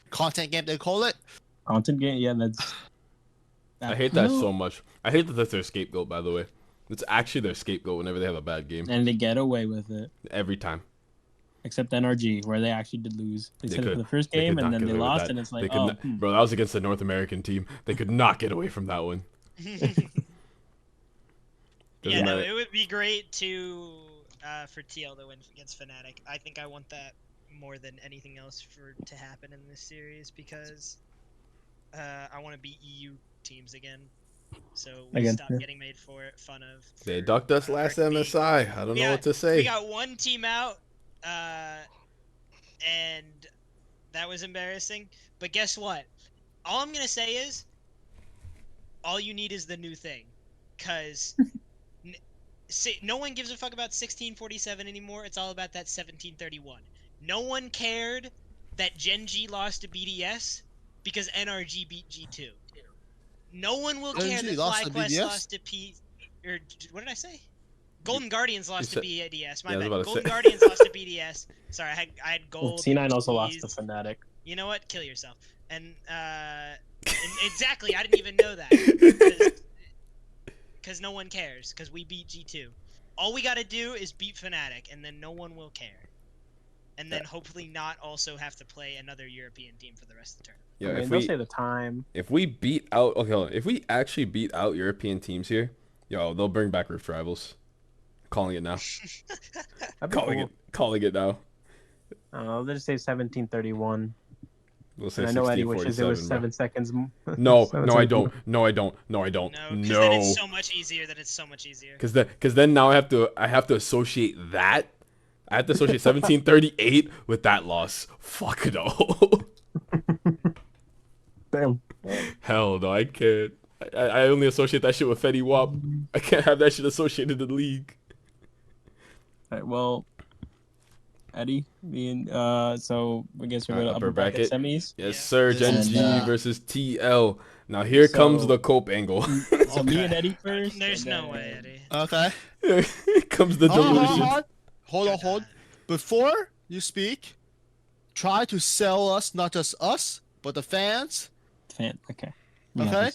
Content game they call it. Content game, yeah, that's. I hate that so much. I hate that that's their scapegoat, by the way. It's actually their scapegoat whenever they have a bad game. And they get away with it. Every time. Except NRG, where they actually did lose. They said it for the first game, and then they lost, and it's like, Bro, that was against the North American team. They could not get away from that one. Yeah, no, it would be great for TL to win against Fnatic. I think I want that more than anything else to happen in this series because I want to beat EU teams again. So we stop getting made fun of. They ducked us last MSI. I don't know what to say. We got one team out, and that was embarrassing. But guess what? All I'm gonna say is, all you need is the new thing, cause no one gives a fuck about 1647 anymore. It's all about that 1731. No one cared that Gen G lost to BDS because NRG beat G2. No one will care that FlyQuest lost to or what did I say? Golden Guardians lost to BDS. My bad. Golden Guardians lost to BDS. Sorry, I had gold. C9 also lost to Fnatic. You know what? Kill yourself. And exactly, I didn't even know that. Because no one cares. Because we beat G2. All we gotta do is beat Fnatic, and then no one will care. And then hopefully not also have to play another European team for the rest of the tournament. Yeah, I mean, they'll say the time. If we beat out, if we actually beat out European teams here, they'll bring back Rift Rivals. Calling it now. Calling it now. They'll just say 1731. We'll say I know Eddy wishes it was 7 seconds. No, I don't. No, I don't. No, because then it's so much easier. Because then now I have to associate that. I have to associate 1738 with that loss. Fuck no. Damn. Hell no, I can't. I only associate that shit with Fetty Wap. I can't have that shit associated in the league. Alright, well, Eddy, so I guess we're going to upper bracket semis. Yes, sir. Gen G versus TL. Now here comes the Cope angle. So me and Eddy first. There's no way, Eddy. Okay. Here comes the delusion. Hold on. Before you speak, try to sell us, not just us, but the fans. Okay. Okay?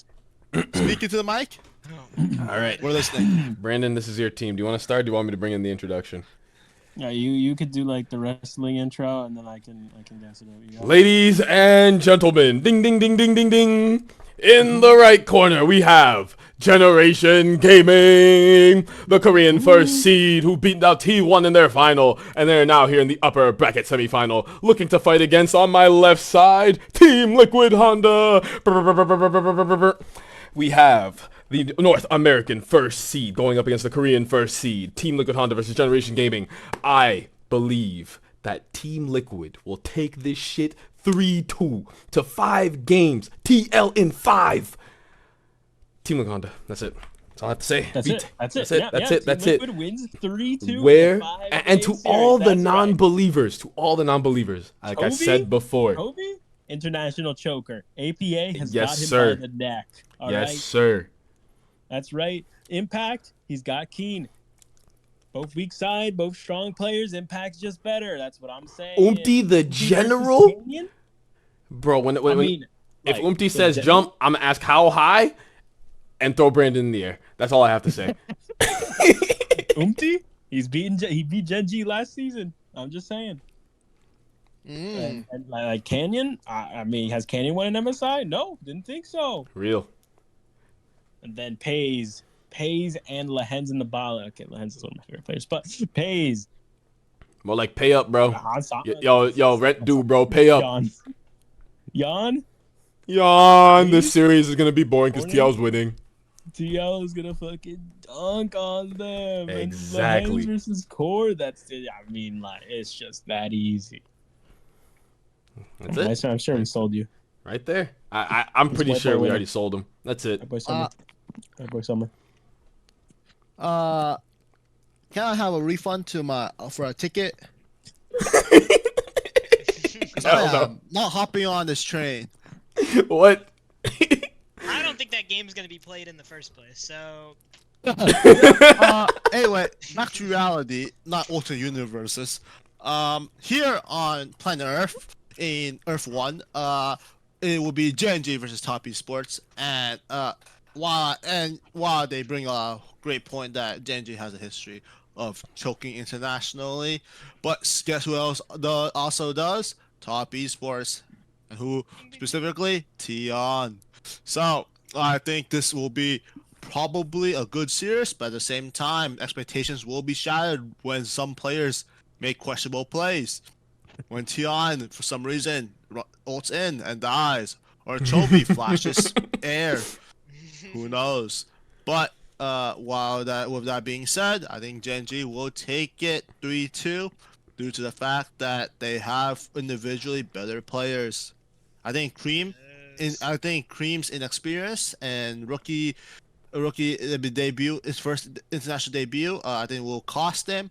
Speaking to the mic. Oh, All right. We're listening. Brandon, this is your team. Do you want to start? Do you want me to bring in the introduction? Yeah, you could do like the wrestling intro, and then I can guess it over. You got it? Ladies and gentlemen, ding, ding, ding, ding, ding, ding. In the right corner, we have Generation Gaming, the Korean first seed who beat out T1 in their final, and they're now here in the upper bracket semifinal, looking to fight against, on my left side, Team Liquid Honda. We have the North American first seed going up against the Korean first seed, Team Liquid Honda versus Generation Gaming. I believe that Team Liquid will take this shit 3-2 to 5 games. TL in 5. Team Liquid Honda. That's it. That's all I have to say. That's it. That's it. That's it. Liquid wins 3-2. Where in a 5-game and to series. all the That's non-believers, like I Kobe? said before. right. Kobe, international choker. APA has Yes, got him sir. by the neck. All Yes, right? sir. That's right. Impact, he's got Keen. Both weak side, both strong players. Impact's just better. That's what I'm saying. Umpty the general, Canyon? bro. When if like, Umpty the says general- jump, I'm gonna ask how high, and throw Brandon in the air. That's all I have to say. Umpty, he beat Gen G last season. I'm just saying. And like Canyon, I mean, has Canyon won an MSI? No, didn't think so. Real. And then Pays and Lehen's in the bottom. Okay, Lehen's is one of my favorite players, but Pays. More like pay up, bro. Yo, Yo, rent due, bro. Pay up. Yawn. This series is gonna be boring because TL's winning. TL is gonna fucking dunk on them. Exactly. And Lehen's versus Core. I mean, like, it's just that easy. That's it. I'm sure we sold you. Right there. I'm pretty white sure boy we winner. already sold him. That's it. White boy summer. White boy summer. Can I have a refund to my for a ticket? Because I am not hopping on this train. What? I don't think that game's gonna be played in the first place. So Anyway, back to reality, not alternate universes. Here on planet Earth, in Earth 1, it will be Genji versus Top Esports, and while they bring a great point that Genji has a history of choking internationally, but guess who else also does? Top Esports, and who specifically? Tion. So I think this will be probably a good series, but at the same time, expectations will be shattered when some players make questionable plays. When Tion, for some reason, ults in and dies, or Chovy flashes air, who knows? But with that being said, I think Genji will take it 3-2 due to the fact that they have individually better players. I think Cream's inexperience and rookie debut, his first international debut, I think will cost them.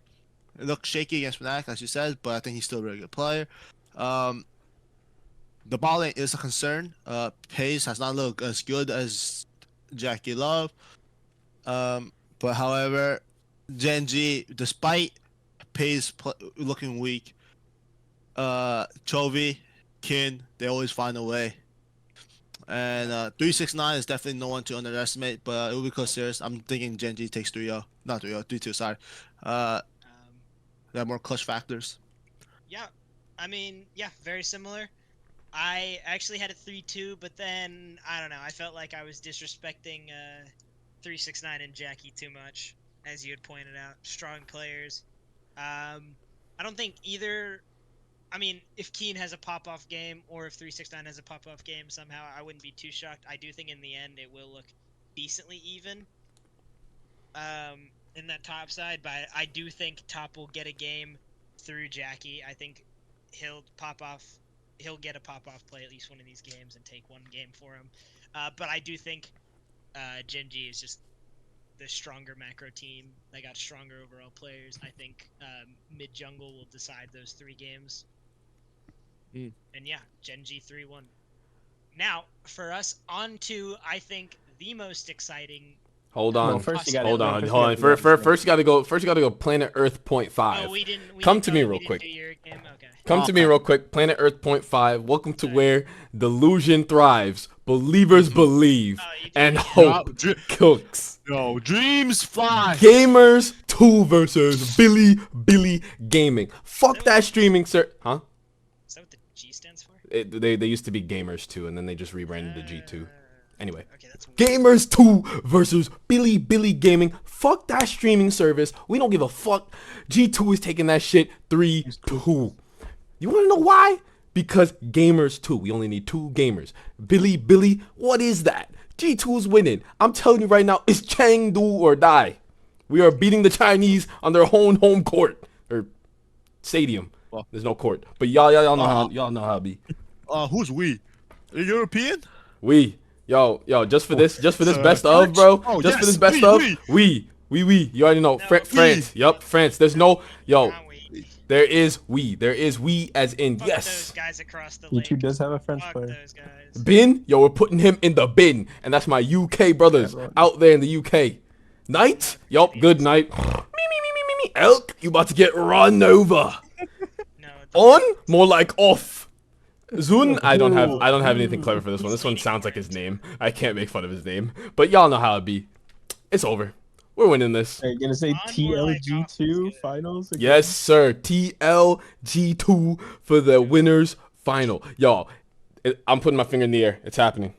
It looked shaky against Fnatic, as you said, but I think he's still a very good player. The bot lane is a concern. Pace has not looked as good as Jackie Love. But however, Genji, despite Pace looking weak, Chovy, Kin, they always find a way. And 369 is definitely no one to underestimate, but it will be close serious. I'm thinking Genji takes 3-0. Not 3-0, 3-2, sorry. They have more clutch factors. yeah, I mean, yeah, very similar. I actually had a 3-2, but then I don't know. I felt like I was disrespecting 369 and Jackie too much, as you had pointed out. Strong players. I don't think either. I mean, if Keen has a pop-off game or if 369 has a pop-off game somehow, I wouldn't be too shocked. I do think in the end it will look decently even in that top side, but I do think Top will get a game through Jackie. I think he'll get a pop-off play at least one of these games and take one game for him. But I do think Genji is just the stronger macro team. They got stronger overall players. I think mid-jungle will decide those 3 games. And yeah, Genji 3-1. Now, for us, on to, I think, the most exciting. Hold on. No, first you gotta- Hold on. first First you gotta go. First you gotta go. Planet Earth point 5. Oh, we didn't Come to go- me we real didn't quick. do your game? Okay. Come to me real quick. Planet Earth Point 5. Welcome to where delusion thrives. Believers believe. And hope cooks. Yo, dreams fly. Gamers 2 versus Billy Gaming. Fuck that streaming, sir. Huh? Is that what the G stands for? They used to be Gamers 2, and then they just rebranded to G2. Anyway. Okay, that's weird. Gamers 2 versus Billy Gaming. Fuck that streaming service. We don't give a fuck. G2 is taking that shit 3-2. You want to know why? Because Gamers 2. We only need 2 gamers. Billy, what is that? G2 is winning. I'm telling you right now, it's Chengdu or die. We are beating the Chinese on their home court. Or stadium. Well, there's no court. But y'all know how it be. Who's we? European? We. Yo, just for this best of, bro. Oh, just yes, for this best of. We. You already know. No, France. Yup, France. There's no. Yo, Not we. there is we. There is we as in Fuck yes. those guys across the lake. G2 does have a French Fuck player. those guys. Bin. Yo, we're putting him in the bin, and that's my UK brothers out there in the UK. Knight. Yup, good night. Me. Elk. You about to get run over. No. On. More like off. Zun, I don't have anything clever for this one. This one sounds like his name. I can't make fun of his name. But y'all know how it be. It's over. We're winning this. Are you gonna say Onward like TLG2 off. finals? Again? Yes, sir. TLG2 for the winners final. Y'all, I'm putting my finger in the air. It's happening.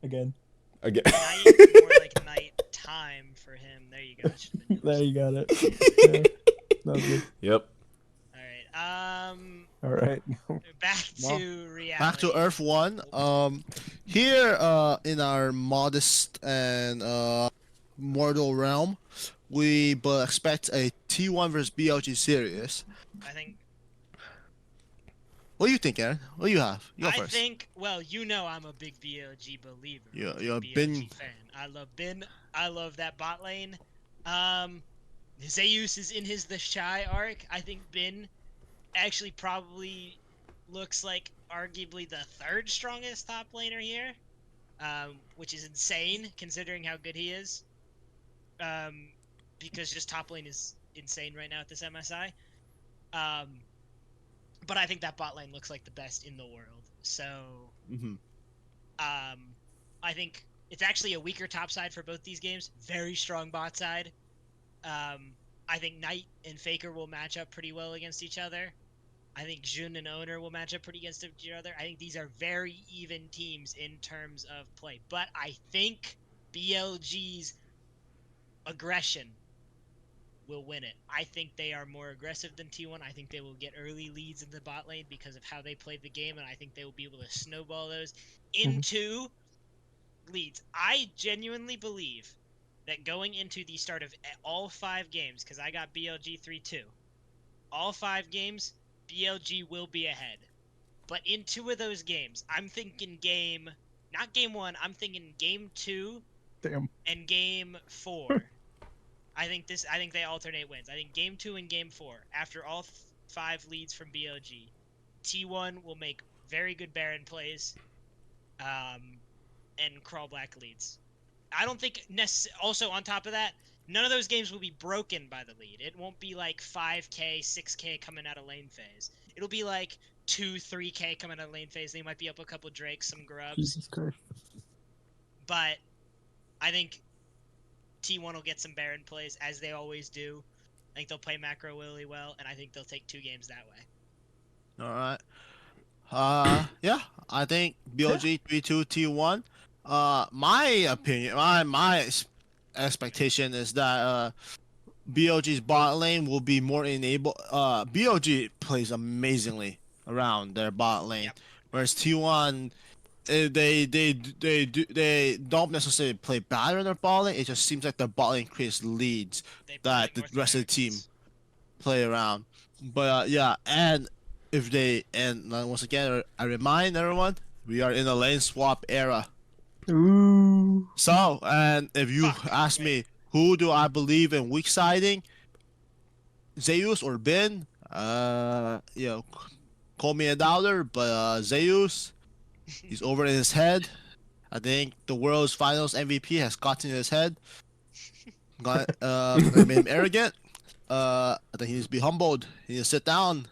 Again. Again. Night, more like night time for him. There you go. That should've been There yours. you got it. Yeah, that was good. Yep. All right. All right. Back to reality. Back to Earth 1. Here in our modest and mortal realm, we but expect a T1 versus BLG series. I think. What do you think, Aaron? What do you have? You go I first. think. Well, you know, I'm a big BLG believer. Yeah, I'm a you're a BLG Bin- fan. I love Bin. I love that bot lane. Zeus is in his The Shy arc. I think Bin actually probably looks like arguably the 3rd strongest top laner here, which is insane considering how good he is. Because just top lane is insane right now at this MSI. But I think that bot lane looks like the best in the world. So, I think it's actually a weaker top side for both these games. Very strong bot side. I think Knight and Faker will match up pretty well against each other. I think Jun and Owner will match up pretty against each other. I think these are very even teams in terms of play. But I think BLG's aggression will win it. I think they are more aggressive than T1. I think they will get early leads in the bot lane because of how they played the game, and I think they will be able to snowball those into leads. I genuinely believe that going into the start of all 5 games, because I got BLG 3-2, all 5 games, BLG will be ahead. But in 2 of those games, I'm thinking not game 1, I'm thinking game 2 Damn. and game 4. I think they alternate wins. I think game 2 and game 4, after all 5 leads from BLG, T1 will make very good Baron plays, and crawl black leads. I don't think also on top of that, none of those games will be broken by the lead. It won't be like 5k, 6k coming out of lane phase. It'll be like 2, 3k coming out of lane phase. They might be up a couple Drakes, some grubs. Jesus Christ. But I think T1 will get some Baron plays, as they always do. I think they'll play macro really well, and I think they'll take 2 games that way. All right. Yeah, I think BLG 3-2 T1. My opinion, my expectation is that BLG's bot lane will be more enabled. BLG plays amazingly around their bot lane, whereas T1 they don't necessarily play bad on their bot lane. It just seems like their bot lane creates leads that the rest of the team play around. But yeah, and once again, I remind everyone, we are in a lane swap era. Ooh. So, and if you ask me, who do I believe in weak siding? Zeus or Bin? Call me a doubter, but Zeus, he's over in his head. I think the world's finals MVP has gotten in his head. Made him arrogant. I think he needs to be humbled. He needs to sit down.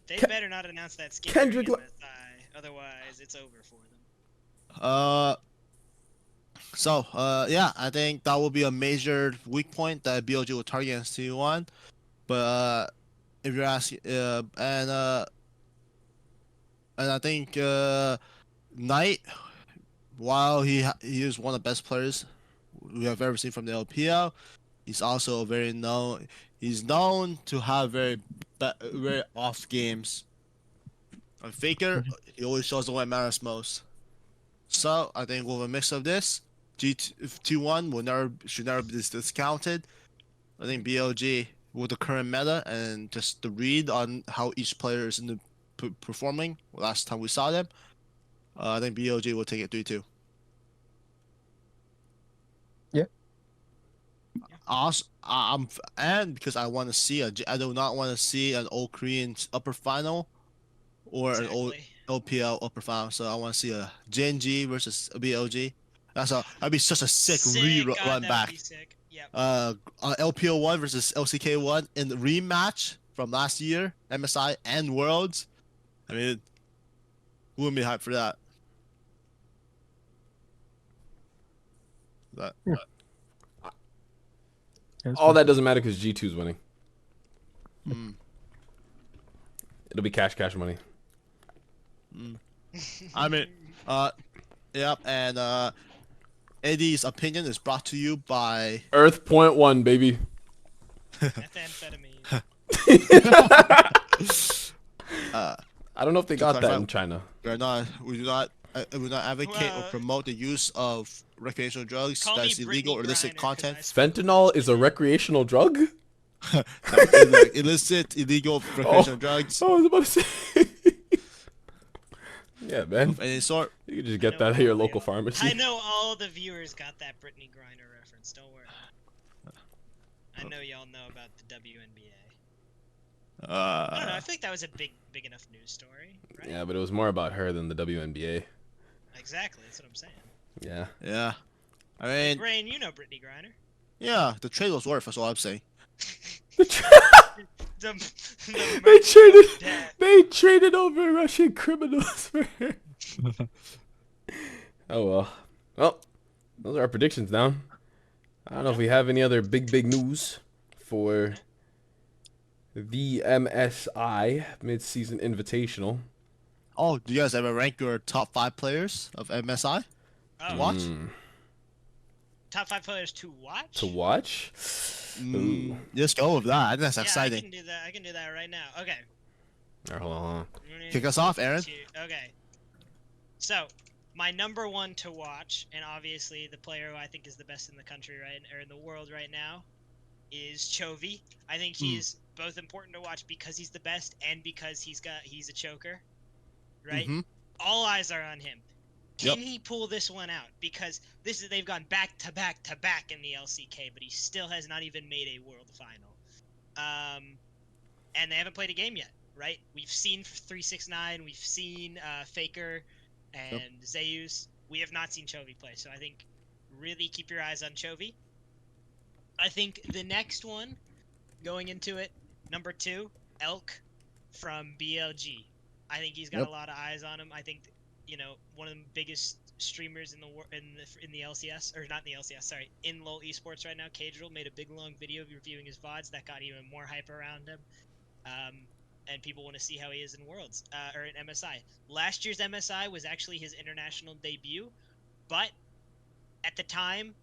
They Ke- better not announce that skin Kendrick during MSI, otherwise it's over for them. Yeah, I think that will be a major weak point that BLG will target against T1. But if you're asking, and I think Knight, while he is one of the best players we have ever seen from the LPL, he's also very known. He's known to have very off games. On Faker, he always shows the what matters most. So I think with a mix of this, T1 should never be discounted. I think BLG with the current meta and just the read on how each player is in the performing last time we saw them, I think BLG will take it 3-2. Yeah. Also, and because I want to see I do not want to see an old Korean upper final or an old Exactly. LPL upper final. So I want to see a JNG versus a BLG. That'd be such a sick God, run that back. would be sick. Yep. LPL 1 versus LCK 1 in the rematch from last year, MSI and Worlds. I mean, who wouldn't be hyped for that? All that doesn't matter because G2's winning. Mm. It'll be cash money. I mean, yep, and Eddy's opinion is brought to you by Earth.1, baby. Methamphetamine. I don't know if they To got that clarify- in China. we do not advocate or Well, promote the use of recreational drugs Call that's me illegal or Brittany illicit Griner, 'cause content. I spoke Fentanyl is a recreational drug? Illicit, illegal recreational drugs Oh, I was about to say. Yeah, man. of any sort. You can just I get know that at your all local y'all- pharmacy. I know all the viewers got that Brittany Griner reference. Don't worry. I know y'all know about the WNBA. I don't know. I think that was a big enough news story, right? Yeah, but it was more about her than the WNBA. Exactly. That's what I'm saying. Yeah. Yeah. I Hey, mean, Brain, you know Brittany Griner. yeah, the trade was worth. That's all I'm saying. The They merchant traded. of death. They traded over Russian criminals for her. Oh well. Well, those are our predictions now. I don't know if we have any other big news for the MSI Mid-Season Invitational. Oh, do you guys ever rank your top 5 players of MSI? Oh, Watch? top 5 players to watch. To watch? Ooh. Just go with that. I think that's Yeah, exciting. I can do that. I can do that right now. Okay. Alright, hold on. Kick us off, Ahren. Okay. So, my number 1 to watch, and obviously the player who I think is the best in the country or in the world right now, is Chovy. I think he's both important to watch because he's the best and because he's a choker. Right? Mm-hmm. All eyes are on him. Yep. Can he pull this one out? Because they've gone back to back in the LCK, but he still has not even made a world final. And they haven't played a game yet, right? We've seen 369, we've seen Faker and Zeus. We have not seen Chovy play, so I think really keep your eyes on Chovy. I think the next one, going into it, number 2, Elk from BLG. I think he's got a lot of eyes on him. I think, one of the biggest streamers in the LCS, or not in the LCS, sorry, in LoL Esports right now, Cadril, made a big long video reviewing his VODs that got even more hype around him. And people want to see how he is in Worlds, or in MSI. Last year's MSI was actually his international debut, but at the time,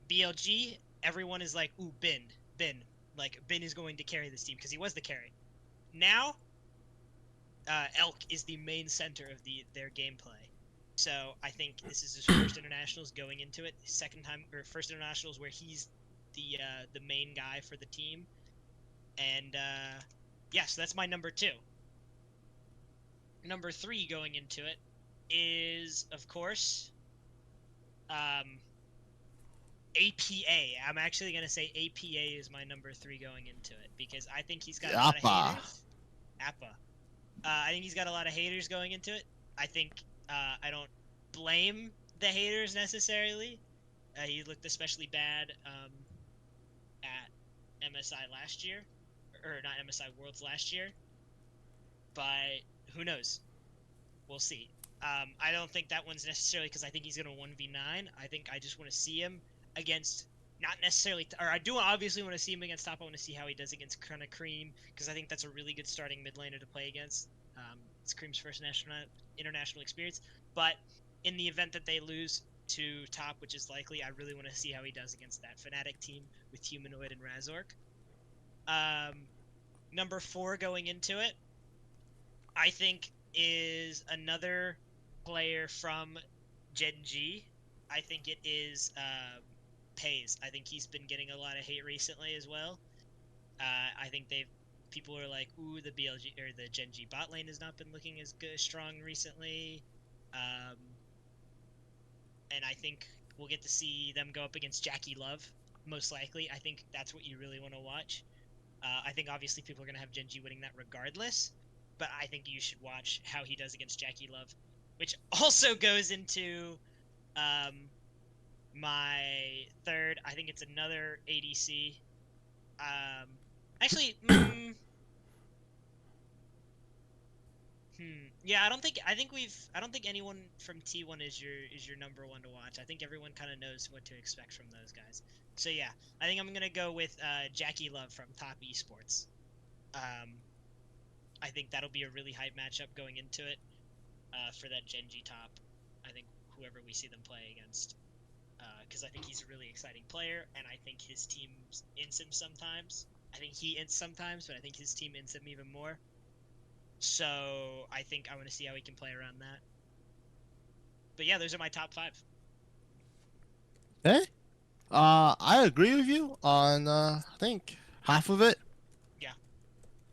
BLG, everyone is like, ooh, Bin. Like, Bin is going to carry this team, because he was the carry. Now, Elk is the main center of their gameplay. So I think this is his first internationals going into it. First internationals where he's the main guy for the team. And so that's my number 2. Number 3 going into it is, of course, APA. I'm actually gonna say APA is my number 3 going into it because I think he's got a lot of haters. Appa. I think he's got a lot of haters going into it. I think I don't blame the haters necessarily. He looked especially bad at MSI last year, or not MSI Worlds last year. but who knows? We'll see. I don't think that one's necessarily because I think he's going to 1v9. I think I just want to see him against, not necessarily, or I do obviously want to see him against top. I want to see how he does against kind of Cream, because I think that's a really good starting mid laner to play against. It's Cream's first international experience. But in the event that they lose to top, which is likely, I really want to see how he does against that Fnatic team with Humanoid and Razork. Number 4 going into it, I think, is another player from Chengdu. I think it is Pays. I think he's been getting a lot of hate recently as well. I think people are like, ooh, the BLG or the Chengdu bot lane has not been looking as good, strong recently. And I think we'll get to see them go up against Jackie Love, most likely. I think that's what you really want to watch. I think obviously people are going to have Chengdu winning that regardless, but I think you should watch how he does against Jackie Love, which also goes into my third. I think it's another ADC. Actually, yeah, I don't think anyone from T1 is your number 1 to watch. I think everyone kind of knows what to expect from those guys. So yeah, I think I'm gonna go with Jackie Love from Top Esports. I think that'll be a really hype matchup going into it for that Chengdu top. I think whoever we see them play against, because I think he's a really exciting player, and I think his team ints him sometimes. I think he ints sometimes, but I think his team ints him even more. So I think I want to see how he can play around that. But yeah, those are my top 5. Okay. I agree with you on I think half of it. Yeah.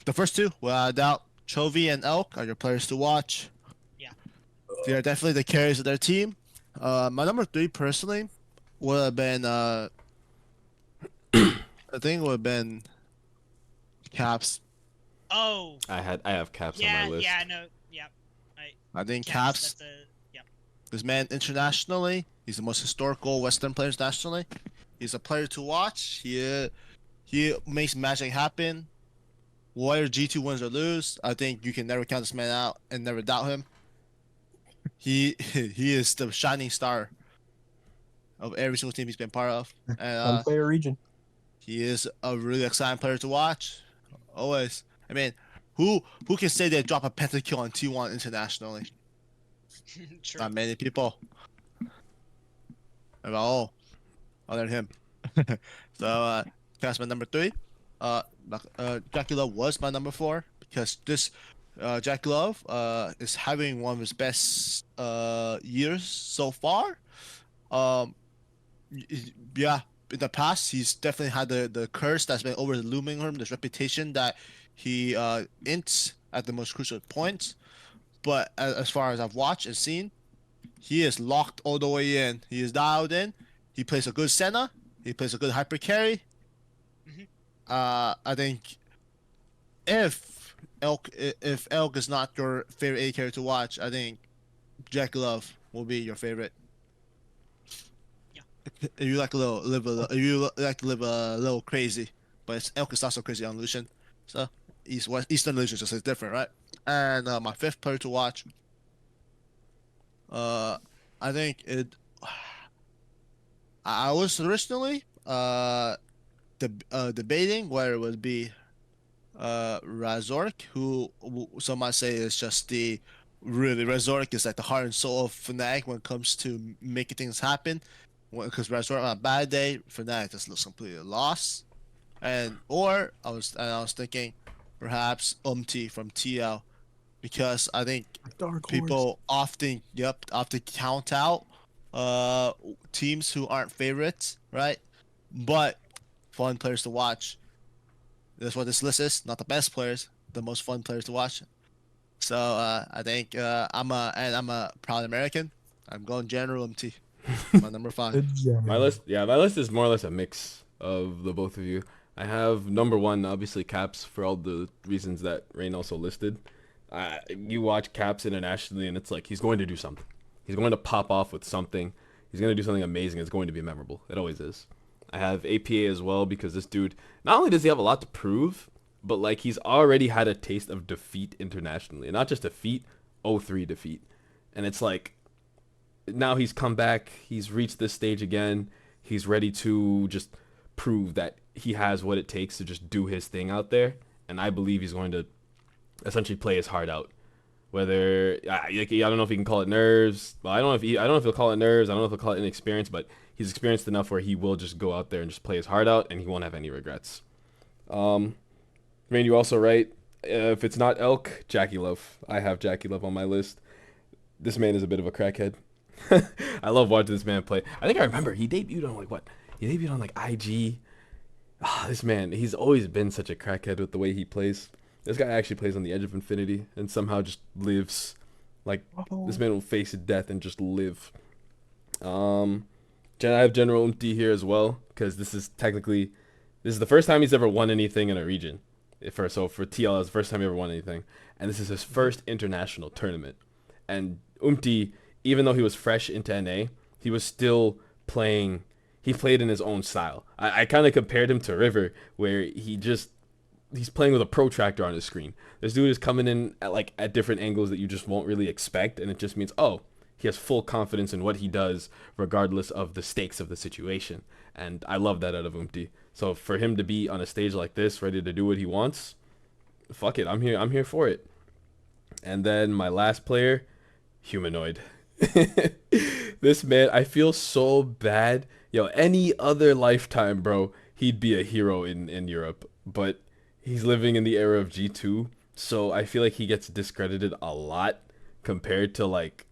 The first 2, without doubt, Chovy and Elk are your players to watch. Yeah. They are definitely the carriers of their team. My number 3 personally would have been I think would have been Caps. Oh. I have Caps on my list. Yeah, no, yeah. I think Caps. This man internationally, he's the most historical Western players nationally. He's a player to watch. He makes magic happen. Whether G2 wins or lose, I think you can never count this man out and never doubt him. He is the shining star of every single team he's been part of. And player region. he is a really exciting player to watch. Always. I mean, who can say they drop a pentakill on T1 internationally? True. Not many people. Other than him. So that's my number 3. Jackie Love was my number 4 because this Jackie Love is having one of his best years so far. Yeah, in the past he's definitely had the curse that's been overlooming him, this reputation that he ints at the most crucial points. But as far as I've watched and seen, he is locked all the way in. He is dialed in. He plays a good Senna. He plays a good hyper carry. Mm-hmm. I think if Elk is not your favorite A carry to watch, I think Jack Love will be your favorite. Yeah. If you like to live a little crazy, but Elk is not so crazy on Lucian. So Eastern Lucian just is different, right? And my 5th player to watch, I think it. I was originally debating whether it would be Razork, who some might say is just Razork is like the heart and soul of Fnatic when it comes to making things happen. Because Razork on a bad day, Fnatic just looks completely lost. Or I was thinking perhaps T from TL, because I think people often count out teams who aren't favorites, right? But fun players to watch. That's what this list is. Not the best players, the most fun players to watch. So I think I'm a proud American. I'm going General MT. My number 5. My list is more or less a mix of the both of you. I have number 1, obviously Caps, for all the reasons that Rain also listed. You watch Caps internationally, and it's like he's going to do something. He's going to pop off with something. He's going to do something amazing. It's going to be memorable. It always is. I have APA as well because this dude, not only does he have a lot to prove, but like he's already had a taste of defeat internationally, and not just defeat, 0-3 defeat, and it's like now he's come back, he's reached this stage again, he's ready to just prove that he has what it takes to just do his thing out there, and I believe he's going to essentially play his heart out. Whether I don't know if he can call it nerves. Well, I don't know if he'll call it nerves. I don't know if he'll call it inexperience, but he's experienced enough where he will just go out there and just play his heart out, and he won't have any regrets. Rain, you also right. If it's not Elk, Jackie Love. I have Jackie Love on my list. This man is a bit of a crackhead. I love watching this man play. I think I remember he debuted on He debuted on like IG. This man, he's always been such a crackhead with the way he plays. This guy actually plays on the edge of infinity and somehow just lives. Like, this man will face death and just live. I have General Umti here as well, because this is the first time he's ever won anything in a region. For TL, it's the first time he ever won anything. And this is his first international tournament. And Umti, even though he was fresh into NA, he was still playing. He played in his own style. I kind of compared him to River, where he's playing with a protractor on his screen. This dude is coming in at different angles that you just won't really expect, and it just means, he has full confidence in what he does, regardless of the stakes of the situation. And I love that out of Umti. So for him to be on a stage like this, ready to do what he wants, fuck it, I'm here for it. And then my last player, Humanoid. This man, I feel so bad. Any other lifetime, bro, he'd be a hero in Europe, but he's living in the era of G2, so I feel like he gets discredited a lot compared to like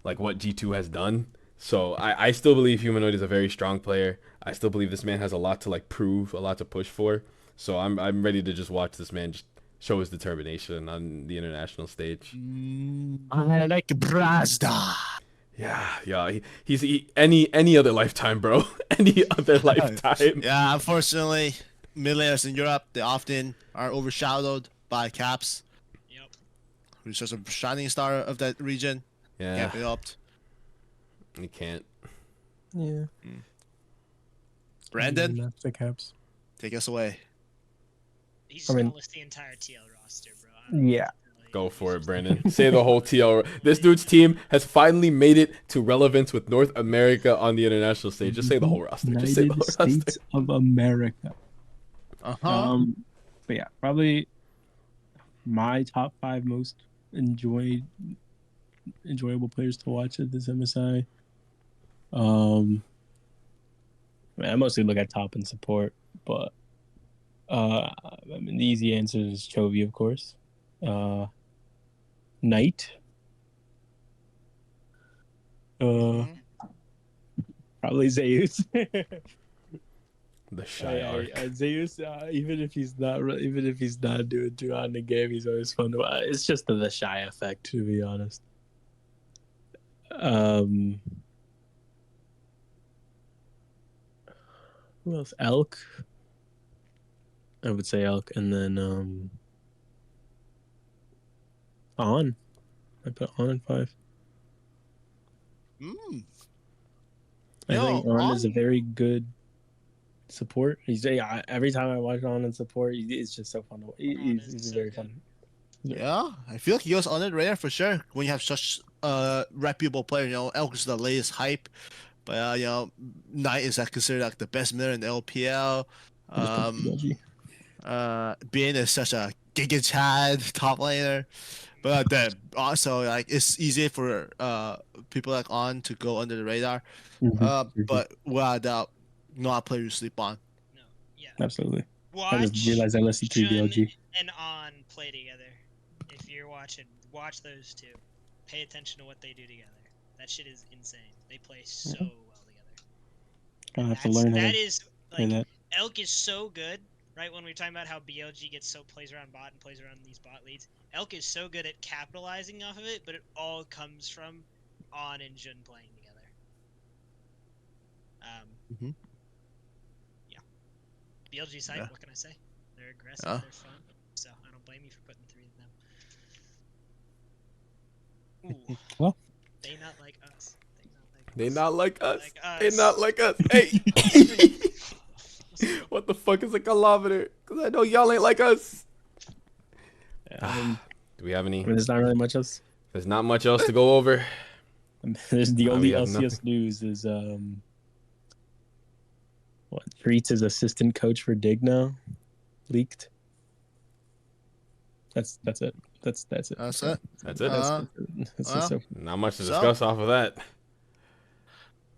what G2 has done. So I still believe Humanoid is a very strong player. I still believe this man has a lot to prove, a lot to push for. So I'm ready to just watch this man just show his determination on the international stage. I like Brazda. Yeah. He's any other lifetime, bro. Any other lifetime. Yeah, unfortunately, mid laners in Europe, they often are overshadowed by Caps. Yep. Who's just a shining star of that region. Yeah. Can't be helped. You can't. Yeah. Brandon, That's the Caps. take us away. He's just gonna list the entire TL roster, bro. Yeah. Go for it, Brandon. Say the whole TL. This dude's team has finally made it to relevance with North America on the international stage. Just say the whole roster. Just say the United whole States of America. But yeah, probably my top 5 most enjoyable players to watch at this MSI. I mostly look at top and support, but the easy answer is Chovy, of course. Knight. Probably Zeus. The shy arc. Zeus, even if he's not doing too hot in the game, he's always fun to watch. It's just the shy effect, to be honest. Who else? Elk. I would say Elk, and then On. I put On in 5. I think On is a very good support. Every time I watch On and support, it's just so fun to watch. He's very fun. Yeah, I feel like he goes on it radar for sure when you have such a reputable player. Elk is the latest hype, but Knight is considered the best miller in the LPL. Being is such a Giga Chad top laner. But then also it's easy for people On to go under the radar. But without a doubt, not a player to sleep on. No, yeah. Absolutely. Watch I just realized I listened to Jun BLG. and On play together. If you're watching, watch those two. Pay attention to what they do together. That shit is insane. They play so well together. I have to learn how That to is play that. Elk is so good, right? When we were talking about how BLG plays around bot and plays around these bot leads, Elk is so good at capitalizing off of it, but it all comes from On and Jun playing together. Yeah. BLG side, what can I say? They're aggressive, they're fun, so I don't blame you for putting 3 of them. Ooh. Well. They not like us. They not like us. They not like us. Hey. What the fuck is a kilometer? Because I know y'all ain't like us. Do we have any? I mean, there's not really much else. There's not much else to go over. There's the we only have LCS nothing. news is what Treats is assistant coach for Dig now, leaked. That's it. That's it. That's it. That's it. That's well, so. Not much to So- discuss off of that.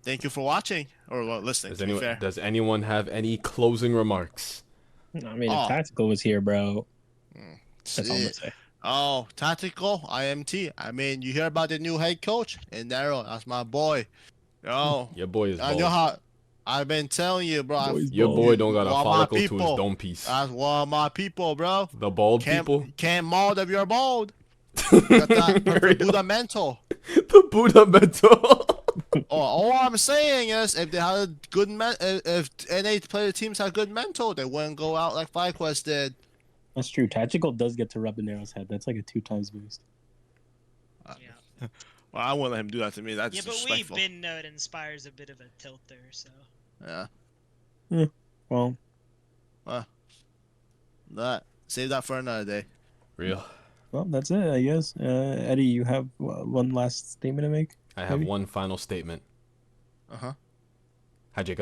Thank you for watching or listening. To be fair. Does anyone have any closing remarks? I mean, Oh. if Tactical was here, bro, that's all I'm See- gonna say. Oh, tactical IMT. I mean, you hear about the new head coach in Nero? That's my boy. Yo, Your boy is I know bald. how. I've been telling you, bro. Boy's Your bald. boy don't got a Well, my follicle to his people. dome piece. That's one of my people, bro. The bald people. Can't mold if you're bald. Got that perfect Real. Buddha mental. The Buddha mental. All I'm saying is, if they had a good if NA player teams had good mental, they wouldn't go out like FlyQuest did. That's true. Tactical does get to rub a Nero's head. That's like a 2 times boost. Yeah, Well, I wouldn't let him do that to me. That's yeah, but we've disrespectful. been know it inspires a bit of a tilter. So Yeah, Well, that save that for another day. Real. well, that's it, I guess. Eddie, you have one last statement to make? I have Maybe? one final statement. Uh huh. Hi, Jacob.